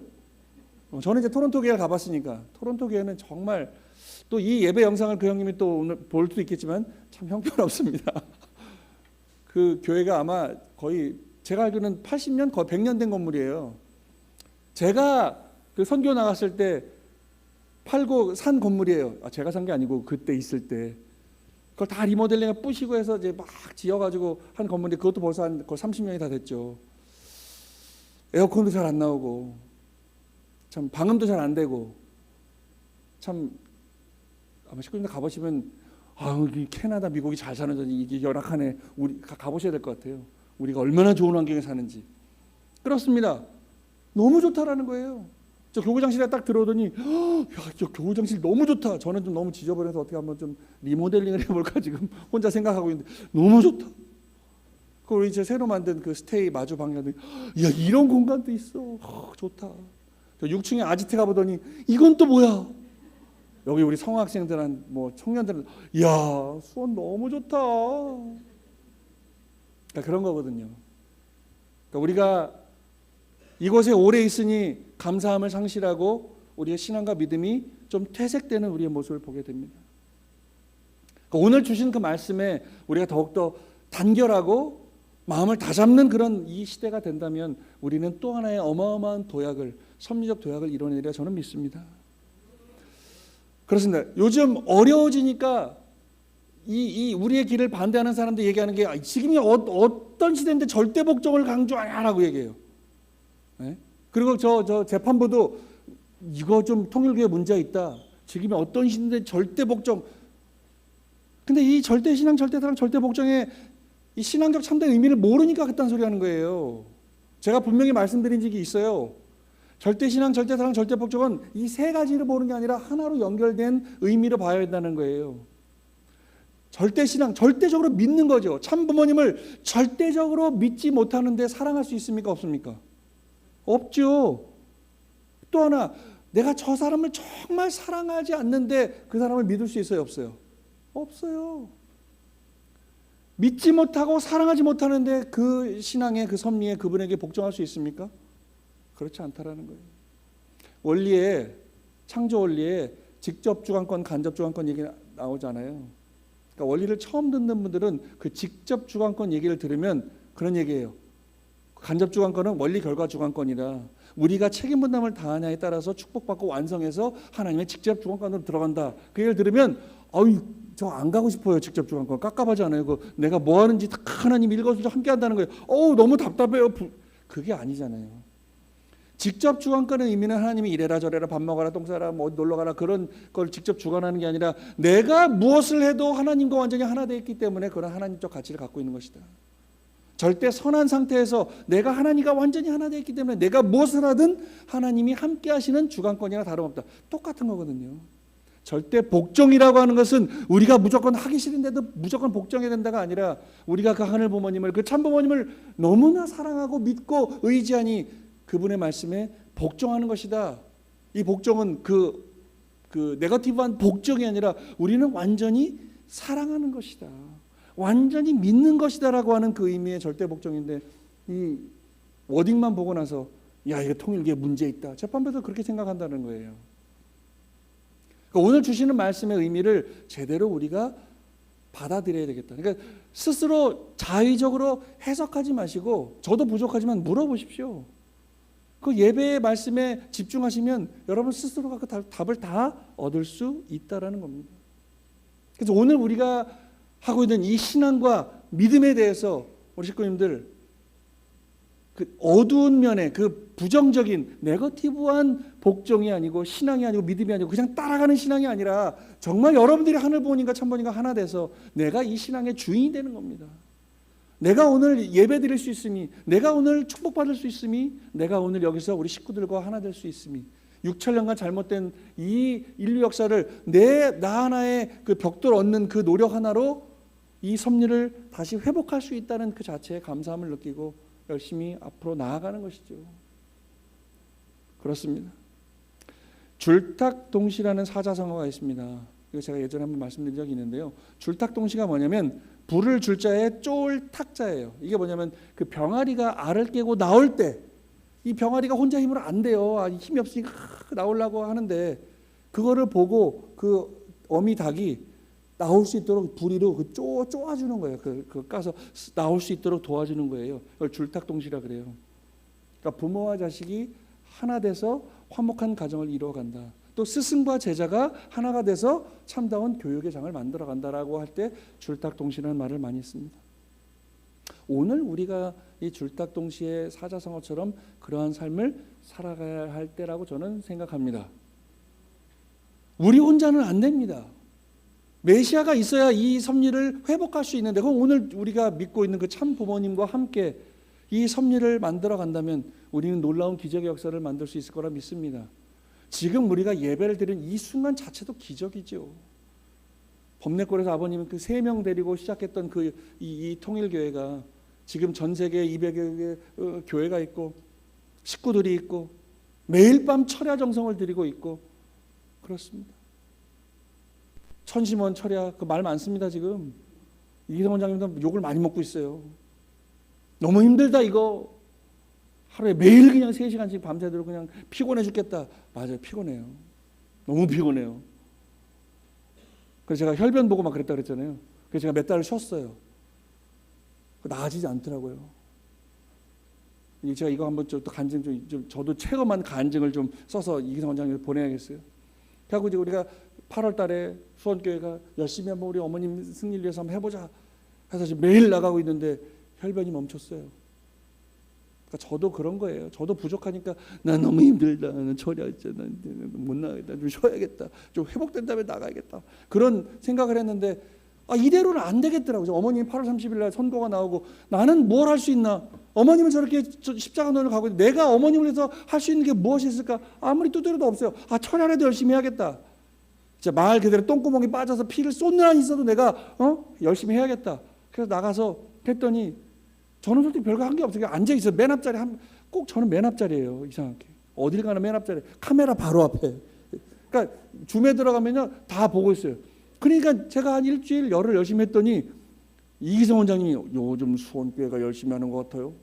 저는 이제 토론토 교회를 가봤으니까 토론토 교회는 정말, 또 이 예배 영상을 그 형님이 또 오늘 볼 수도 있겠지만 참 형편없습니다. 그 교회가 아마 거의 제가 알기로는 80년 거의 100년 된 건물이에요. 제가 그 선교 나갔을 때 팔고 산 건물이에요. 제가 산 게 아니고 그때 있을 때 그걸 다 리모델링을 부시고 해서 이제 막 지어가지고 한 건물인데 그것도 벌써 한 거의 30년이 다 됐죠. 에어컨도 잘 안 나오고 참 방음도 잘 안 되고, 참 아마 식구님들 가보시면 이 캐나다 미국이 잘 사는 데지 이게 열악하네, 우리 가보셔야 될 것 같아요. 우리가 얼마나 좋은 환경에 사는지. 그렇습니다. 너무 좋다라는 거예요. 저 교구장실에 딱 들어오더니 야, 저 교구장실 너무 좋다. 저는 좀 너무 지저분해서 어떻게 한번 좀 리모델링을 해볼까 지금 혼자 생각하고 있는데 너무 좋다. 그 우리 이제 새로 만든 그 스테이 마주 방향도, 야 이런 공간도 있어. 좋다. 저 6층에 아지트 가보더니 이건 또 뭐야? 여기 우리 성학생들한 뭐 청년들은 야 수원 너무 좋다. 그러니까 그런 거거든요. 그러니까 우리가 이곳에 오래 있으니 감사함을 상실하고 우리의 신앙과 믿음이 좀 퇴색되는 우리의 모습을 보게 됩니다. 그러니까 오늘 주신 그 말씀에 우리가 더욱더 단결하고 마음을 다잡는 그런 이 시대가 된다면 우리는 또 하나의 어마어마한 도약을, 섭리적 도약을 이뤄내리라 저는 믿습니다. 그렇습니다. 요즘 어려워지니까 이 우리의 길을 반대하는 사람들 얘기하는 게 지금이 어떤 시대인데 절대 복종을 강조하냐라고 얘기해요. 네? 그리고 저 재판부도 이거 좀 통일교회 문제가 있다. 지금이 어떤 시대인데 절대 복종. 근데 이 절대 신앙, 절대 사랑, 절대 복종의 이 신앙적 참된 의미를 모르니까 그딴 소리 하는 거예요. 제가 분명히 말씀드린 적이 있어요. 절대신앙, 절대사랑, 절대복종은 이 세 가지를 보는 게 아니라 하나로 연결된 의미로 봐야 한다는 거예요. 절대신앙, 절대적으로 믿는 거죠. 참 부모님을 절대적으로 믿지 못하는데 사랑할 수 있습니까? 없습니까? 없죠. 또 하나, 내가 저 사람을 정말 사랑하지 않는데 그 사람을 믿을 수 있어요? 없어요? 없어요. 믿지 못하고 사랑하지 못하는데 그 신앙의 그 섭리에 그분에게 복종할 수 있습니까? 그렇지 않다라는 거예요. 원리에, 창조 원리에 직접 주관권, 간접 주관권 얘기 나오잖아요. 그러니까 원리를 처음 듣는 분들은 그 직접 주관권 얘기를 들으면 그런 얘기예요. 간접 주관권은 원리 결과 주관권이라 우리가 책임 분담을 다하냐에 따라서 축복받고 완성해서 하나님의 직접 주관권으로 들어간다. 그 얘기를 들으면 저 안 가고 싶어요. 직접 주관권 깝깝하잖아요. 내가 뭐 하는지 다 하나님 일거수일투족 함께 한다는 거예요. 너무 답답해요. 그게 아니잖아요. 직접 주관권의 의미는 하나님이 이래라 저래라 밥 먹어라 똥 싸라 뭐 놀러 가라 그런 걸 직접 주관하는 게 아니라 내가 무엇을 해도 하나님과 완전히 하나 되어 있기 때문에 그런 하나님적 가치를 갖고 있는 것이다. 절대 선한 상태에서 내가 하나님과 완전히 하나 되어 있기 때문에 내가 무엇을 하든 하나님이 함께 하시는 주관권이나 다름없다. 똑같은 거거든요. 절대 복종이라고 하는 것은 우리가 무조건 하기 싫은데도 무조건 복종해야 된다가 아니라 우리가 그 하늘 부모님을 그 참 부모님을 너무나 사랑하고 믿고 의지하니 그분의 말씀에 복종하는 것이다. 이 복종은 그 네거티브한 복종이 아니라 우리는 완전히 사랑하는 것이다. 완전히 믿는 것이다라고 하는 그 의미의 절대 복종인데 이 워딩만 보고 나서 이거 통일교에 문제 있다. 재판부에서 그렇게 생각한다는 거예요. 그러니까 오늘 주시는 말씀의 의미를 제대로 우리가 받아들여야 되겠다. 그러니까 스스로 자의적으로 해석하지 마시고 저도 부족하지만 물어보십시오. 그 예배의 말씀에 집중하시면 여러분 스스로가 그 답을 다 얻을 수 있다라는 겁니다. 그래서 오늘 우리가 하고 있는 이 신앙과 믿음에 대해서 우리 식구님들 그 어두운 면에 그 부정적인 네거티브한 복종이 아니고 신앙이 아니고 믿음이 아니고 그냥 따라가는 신앙이 아니라 정말 여러분들이 하늘 부모님과 참 부모님과 하나 돼서 내가 이 신앙의 주인이 되는 겁니다. 내가 오늘 예배 드릴 수 있음이, 내가 오늘 축복받을 수 있음이, 내가 오늘 여기서 우리 식구들과 하나 될 수 있음이 6천년간 잘못된 이 인류 역사를 나 하나의 그 벽돌 얻는 그 노력 하나로 이 섭리를 다시 회복할 수 있다는 그 자체의 감사함을 느끼고 열심히 앞으로 나아가는 것이죠. 그렇습니다. 줄탁동시라는 사자성어가 있습니다. 이거 제가 예전에 한번 말씀드린 적이 있는데요. 줄탁동시가 뭐냐면 불을 줄자에 쫄탁자예요. 이게 뭐냐면 그 병아리가 알을 깨고 나올 때 이 병아리가 혼자 힘으로 안 돼요. 힘이 없으니까 나오려고 하는데 그거를 보고 그 어미 닭이 나올 수 있도록 부리로 쪼아주는 거예요. 그 까서 나올 수 있도록 도와주는 거예요. 그걸 줄탁동시라 그래요. 그러니까 부모와 자식이 하나 돼서 화목한 가정을 이루어간다. 또 스승과 제자가 하나가 돼서 참다운 교육의 장을 만들어간다라고 할 때 줄탁동시라는 말을 많이 씁니다. 오늘 우리가 이 줄탁동시의 사자성어처럼 그러한 삶을 살아가야 할 때라고 저는 생각합니다. 우리 혼자는 안 됩니다. 메시아가 있어야 이 섭리를 회복할 수 있는데 그럼 오늘 우리가 믿고 있는 그 참 부모님과 함께 이 섭리를 만들어 간다면 우리는 놀라운 기적의 역사를 만들 수 있을 거라 믿습니다. 지금 우리가 예배를 드리는 이 순간 자체도 기적이죠. 범내골에서 아버님은 그 3명 데리고 시작했던 이 통일교회가 지금 전 세계 200여 개 교회가 있고 식구들이 있고 매일 밤 철야 정성을 드리고 있고 그렇습니다. 천심원 철야 그 말 많습니다. 지금 이기성 원장님도 욕을 많이 먹고 있어요. 너무 힘들다 이거. 하루에 매일 그냥 3시간씩 밤새도록 그냥 피곤해 죽겠다. 맞아요. 피곤해요. 너무 피곤해요. 그래서 제가 혈변 보고 막 그랬다 그랬잖아요. 그래서 제가 몇 달을 쉬었어요. 나아지지 않더라고요. 제가 이거 한번 또 간증 좀 저도 체험한 간증을 좀 써서 이기성 원장님 보내야겠어요. 그래서 이제 우리가 8월 달에 수원교회가 열심히 한번 우리 어머님 승리를 위해서 한번 해보자 해서 지금 매일 나가고 있는데 혈변이 멈췄어요. 그러니까 저도 그런 거예요. 저도 부족하니까 난 너무 힘들다. 나는 철야 있잖아. 못 나가겠다. 좀 쉬어야겠다. 좀 회복된 다음에 나가야겠다. 그런 생각을 했는데 이대로는 안 되겠더라고요. 어머님 8월 30일 날 선고가 나오고 나는 뭘 할 수 있나? 어머님은 저렇게 십자가 논을 가고 있는데 내가 어머님을 위해서 할 수 있는 게 무엇이 있을까? 아무리 두드려도 없어요. 철야라도 열심히 해야겠다. 진짜 말 그대로 똥구멍에 빠져서 피를 쏟는 한이 있어도 내가 열심히 해야겠다. 그래서 나가서 했더니 저는 솔직히 별거 한 게 없어요. 앉아 있어요. 맨 앞자리 꼭 저는 맨 앞자리예요. 이상하게 어딜 가나 맨 앞자리. 카메라 바로 앞에. 그러니까 줌에 들어가면요 다 보고 있어요. 그러니까 제가 한 일주일 열흘 열심히 했더니 이기성 원장님이 요즘 수원교회가 열심히 하는 것 같아요.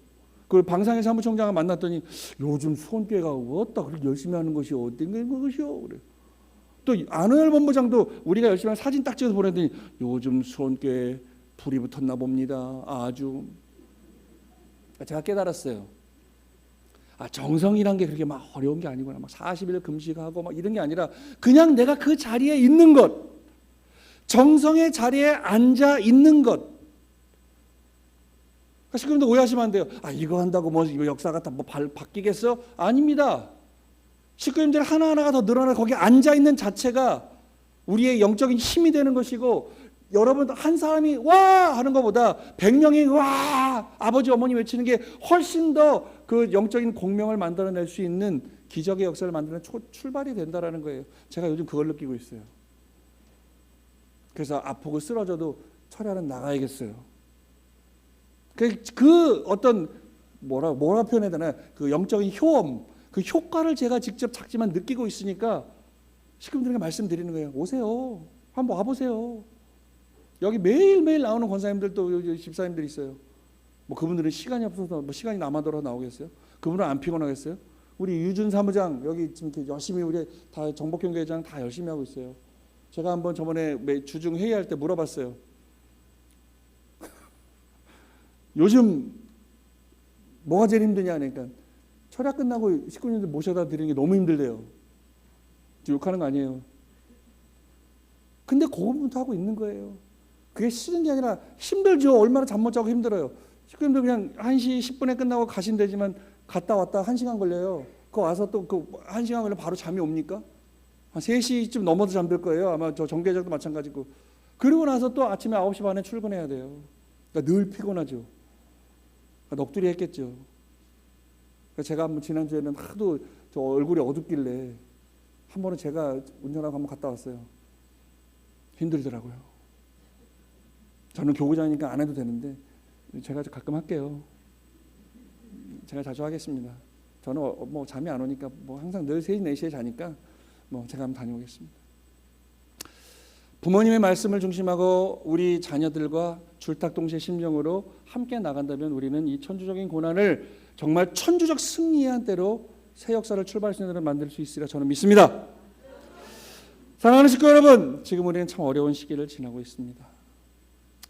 그 방상의 사무총장을 만났더니 요즘 수원교회가 어따 그렇게 열심히 하는 것이 어떤 것이요? 그래. 또 안호열 본부장도 우리가 열심히 한 사진 딱 찍어서 보냈더니 요즘 수원교회 불이 붙었나 봅니다. 아주. 제가 깨달았어요. 정성이란 게 그렇게 막 어려운 게 아니구나. 막 40일 금식하고 막 이런 게 아니라 그냥 내가 그 자리에 있는 것, 정성의 자리에 앉아 있는 것. 식구님들 오해하시면 안 돼요. 이거 한다고 뭐 이거 역사가 다 뭐 바뀌겠어? 아닙니다. 식구님들 하나하나가 더 늘어나 거기 앉아 있는 자체가 우리의 영적인 힘이 되는 것이고, 여러분 한 사람이 와 하는 것보다 100명이 와 아버지 어머니 외치는 게 훨씬 더 그 영적인 공명을 만들어낼 수 있는 기적의 역사를 만드는 출발이 된다라는 거예요. 제가 요즘 그걸 느끼고 있어요. 그래서 아프고 쓰러져도 철야는 나가야겠어요. 그 어떤 뭐라 표현해야 되나, 그 영적인 효험, 그 효과를 제가 직접 작지만 느끼고 있으니까 식구들에게 말씀드리는 거예요. 오세요. 한번 와보세요. 여기 매일매일 나오는 권사님들도 집사님들이 있어요. 뭐 그분들은 시간이 없어서 뭐 시간이 남아돌아 나오겠어요? 그분은 안 피곤하겠어요? 우리 유준 사무장 여기 지금 이렇게 열심히 우리 다 정복경계장 다 열심히 하고 있어요. 제가 한번 저번에 주중 회의할 때 물어봤어요. 요즘 뭐가 제일 힘드냐 하니까 철야 끝나고 식구님들 모셔다 드리는 게 너무 힘들대요. 욕하는 거 아니에요. 근데 그거부터 하고 있는 거예요. 그게 싫은 게 아니라 힘들죠. 얼마나 잠 못 자고 힘들어요. 식구님들 그냥 1시 10분에 끝나고 가시면 되지만 갔다 왔다 1시간 걸려요. 그거 와서 또 그 1시간 걸리면 바로 잠이 옵니까? 한 3시쯤 넘어도 잠들 거예요. 아마 저 정계장도 마찬가지고. 그리고 나서 또 아침에 9시 반에 출근해야 돼요. 그러니까 늘 피곤하죠. 그러니까 넋두리 했겠죠. 그러니까 제가 한번 지난주에는 하도 저 얼굴이 어둡길래 한 번은 제가 운전하고 한번 갔다 왔어요. 힘들더라고요. 저는 교구장이니까 안 해도 되는데 제가 가끔 할게요. 제가 자주 하겠습니다. 저는 뭐 잠이 안 오니까 뭐 항상 늘 3시, 4시에 자니까 뭐 제가 한번 다녀오겠습니다. 부모님의 말씀을 중심하고 우리 자녀들과 줄탁동시에 심령으로 함께 나간다면 우리는 이 천주적인 고난을 정말 천주적 승리의 한때로 새 역사를 출발할 수 있는 데를 만들 수 있으리라 저는 믿습니다. 사랑하는 식구 여러분, 지금 우리는 참 어려운 시기를 지나고 있습니다.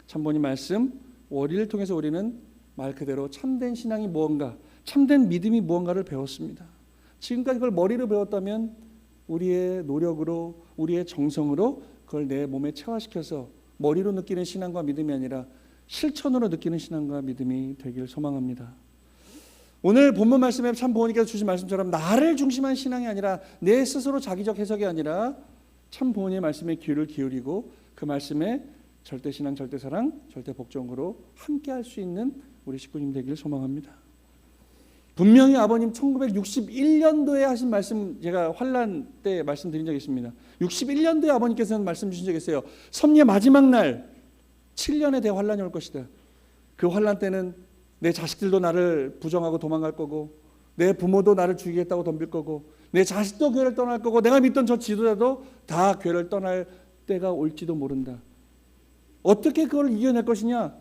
참본인 말씀 월요일을 통해서 우리는 말 그대로 참된 신앙이 무언가, 참된 믿음이 무언가를 배웠습니다. 지금까지 그걸 머리로 배웠다면 우리의 노력으로, 우리의 정성으로 그걸 내 몸에 체화시켜서 머리로 느끼는 신앙과 믿음이 아니라 실천으로 느끼는 신앙과 믿음이 되길 소망합니다. 오늘 본문 말씀에 참 부모님께서 주신 말씀처럼 나를 중심한 신앙이 아니라 내 스스로 자기적 해석이 아니라 참 부모님의 말씀에 귀를 기울이고 그 말씀에 절대신앙, 절대사랑, 절대복종으로 함께할 수 있는 우리 식구님 되기를 소망합니다. 분명히 아버님 1961년도에 하신 말씀 제가 환란 때 말씀드린 적이 있습니다. 61년도에 아버님께서는 말씀 주신 적이 있어요. 섭리의 마지막 날 7년의 대환란이 올 것이다. 그 환란 때는 내 자식들도 나를 부정하고 도망갈 거고 내 부모도 나를 죽이겠다고 덤빌 거고 내 자식도 교회를 떠날 거고 내가 믿던 저 지도자도 다 교회를 떠날 때가 올지도 모른다. 어떻게 그걸 이겨낼 것이냐?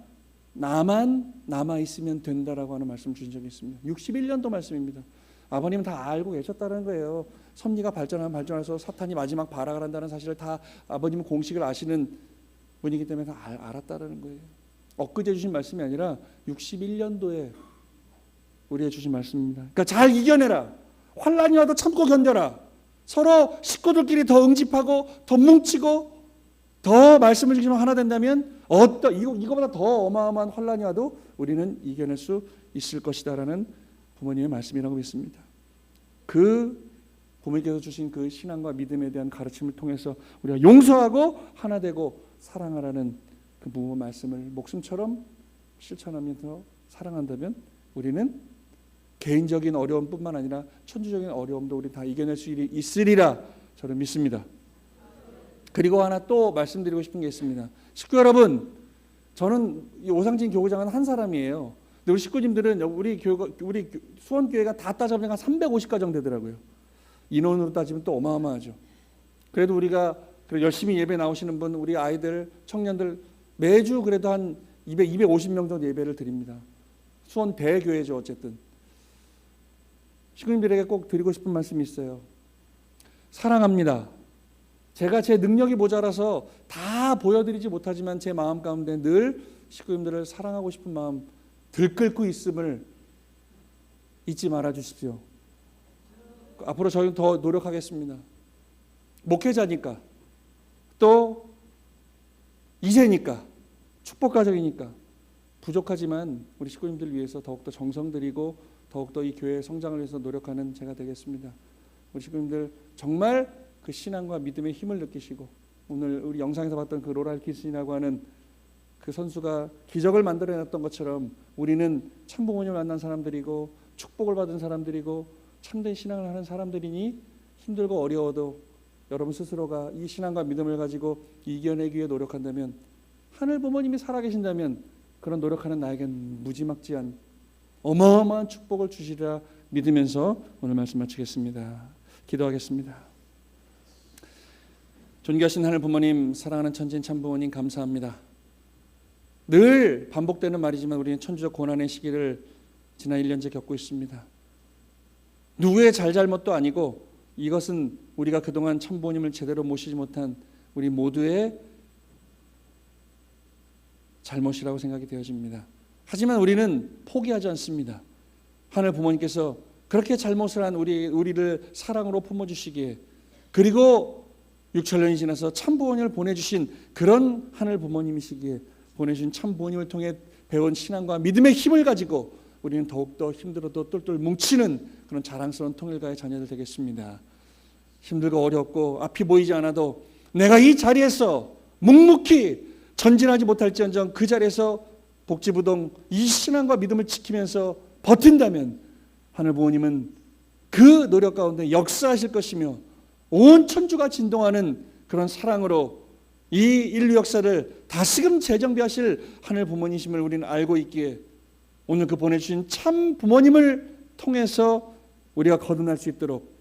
나만 남아있으면 된다라고 하는 말씀 주신 적이 있습니다. 61년도 말씀입니다. 아버님은 다 알고 계셨다는 거예요. 섭리가 발전하면 발전해서 사탄이 마지막 발악을 한다는 사실을 다 아버님은 공식을 아시는 분이기 때문에 다 알았다는 거예요. 엊그제 주신 말씀이 아니라 61년도에 우리에게 주신 말씀입니다. 그러니까 잘 이겨내라. 환란이 와도 참고 견뎌라. 서로 식구들끼리 더 응집하고 더 뭉치고 더 말씀을 중심으로 하나 된다면 이거보다 더 어마어마한 환란이 와도 우리는 이겨낼 수 있을 것이다라는 부모님의 말씀이라고 믿습니다. 그 부모님께서 주신 그 신앙과 믿음에 대한 가르침을 통해서 우리가 용서하고 하나 되고 사랑하라는 그 부모 말씀을 목숨처럼 실천하면서 사랑한다면 우리는 개인적인 어려움뿐만 아니라 천주적인 어려움도 우리 다 이겨낼 수 있으리라 저는 믿습니다. 그리고 하나 또 말씀드리고 싶은 게 있습니다. 식구 여러분, 저는 이 오상진 교구장은 한 사람이에요. 근데 우리 식구님들은 우리 수원교회가 다 따져보면 한 350가정 되더라고요. 인원으로 따지면 또 어마어마하죠. 그래도 우리가 열심히 예배 나오시는 분, 우리 아이들, 청년들 매주 그래도 한 250명 정도 예배를 드립니다. 수원 대교회죠. 어쨌든 식구님들에게 꼭 드리고 싶은 말씀이 있어요. 사랑합니다. 제가 제 능력이 모자라서 다 보여드리지 못하지만 제 마음 가운데 늘 식구님들을 사랑하고 싶은 마음 들끓고 있음을 잊지 말아 주십시오. 앞으로 저희는 더 노력하겠습니다. 목회자니까, 또 이세니까, 축복가정이니까 부족하지만 우리 식구님들 위해서 더욱더 정성 들이고 더욱더 이 교회의 성장을 위해서 노력하는 제가 되겠습니다. 우리 식구님들 정말 그 신앙과 믿음의 힘을 느끼시고, 오늘 우리 영상에서 봤던 그 로랄키슨이라고 하는 그 선수가 기적을 만들어냈던 것처럼 우리는 참 부모님을 만난 사람들이고 축복을 받은 사람들이고 참된 신앙을 하는 사람들이니 힘들고 어려워도 여러분 스스로가 이 신앙과 믿음을 가지고 이겨내기 위해 노력한다면, 하늘 부모님이 살아계신다면 그런 노력하는 나에겐 무지막지한 어마어마한 축복을 주시리라 믿으면서 오늘 말씀 마치겠습니다. 기도하겠습니다. 존귀하신 하늘 부모님, 사랑하는 천진 참 부모님 감사합니다. 늘 반복되는 말이지만 우리는 천주적 고난의 시기를 지난 1년째 겪고 있습니다. 누구의 잘잘못도 아니고 이것은 우리가 그동안 참 부모님을 제대로 모시지 못한 우리 모두의 잘못이라고 생각이 되어집니다. 하지만 우리는 포기하지 않습니다. 하늘 부모님께서 그렇게 잘못을 한 우리를 사랑으로 품어주시기에, 그리고 6천년이 지나서 참 부모님을 보내주신 그런 하늘 부모님이시기에 보내주신 참 부모님을 통해 배운 신앙과 믿음의 힘을 가지고 우리는 더욱더 힘들어도 똘똘 뭉치는 그런 자랑스러운 통일가의 자녀들 되겠습니다. 힘들고 어렵고 앞이 보이지 않아도 내가 이 자리에서 묵묵히 전진하지 못할지언정 그 자리에서 복지부동 이 신앙과 믿음을 지키면서 버틴다면 하늘 부모님은 그 노력 가운데 역사하실 것이며 온 천주가 진동하는 그런 사랑으로 이 인류 역사를 다시금 재정비하실 하늘 부모님이심을 우리는 알고 있기에 오늘 그 보내주신 참 부모님을 통해서 우리가 거듭날 수 있도록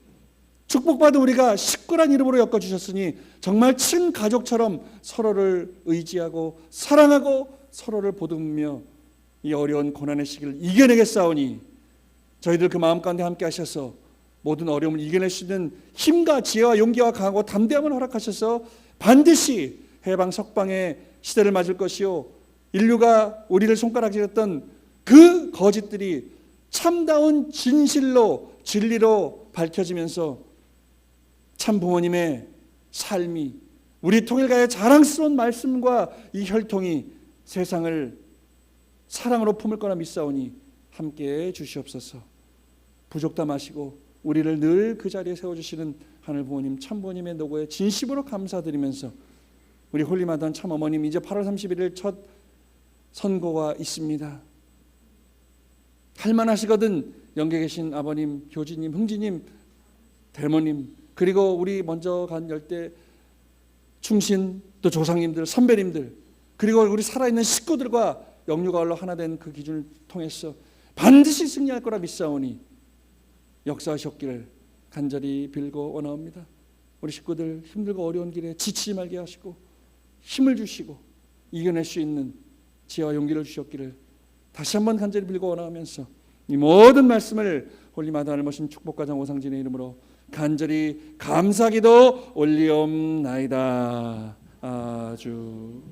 축복받은 우리가 식구란 이름으로 엮어주셨으니 정말 친가족처럼 서로를 의지하고 사랑하고 서로를 보듬으며 이 어려운 고난의 시기를 이겨내겠사오니 저희들 그 마음 가운데 함께 하셔서 모든 어려움을 이겨낼 수 있는 힘과 지혜와 용기와 강하고 담대함을 허락하셔서 반드시 해방 석방의 시대를 맞을 것이요, 인류가 우리를 손가락질했던 그 거짓들이 참다운 진실로 진리로 밝혀지면서 참 부모님의 삶이, 우리 통일가의 자랑스러운 말씀과 이 혈통이 세상을 사랑으로 품을 거라 믿사오니 함께해 주시옵소서. 부족다 마시고 우리를 늘 그 자리에 세워주시는 하늘 부모님 참 부모님의 노고에 진심으로 감사드리면서 우리 홀리마다한 참 어머님 이제 8월 31일 첫 선고가 있습니다. 할만하시거든 영계 계신 아버님, 교지님, 흥지님, 대모님, 그리고 우리 먼저 간 열대 충신, 또 조상님들, 선배님들, 그리고 우리 살아있는 식구들과 영유가을로 하나 된 그 기준을 통해서 반드시 승리할 거라 믿사오니 역사하셨기를 간절히 빌고 원하옵니다. 우리 식구들 힘들고 어려운 길에 지치지 말게 하시고 힘을 주시고 이겨낼 수 있는 지혜와 용기를 주셨기를 다시 한번 간절히 빌고 원하면서 이 모든 말씀을 홀리마다를 모신 축복가장 오상진의 이름으로 간절히 감사기도 올리옵나이다. 아주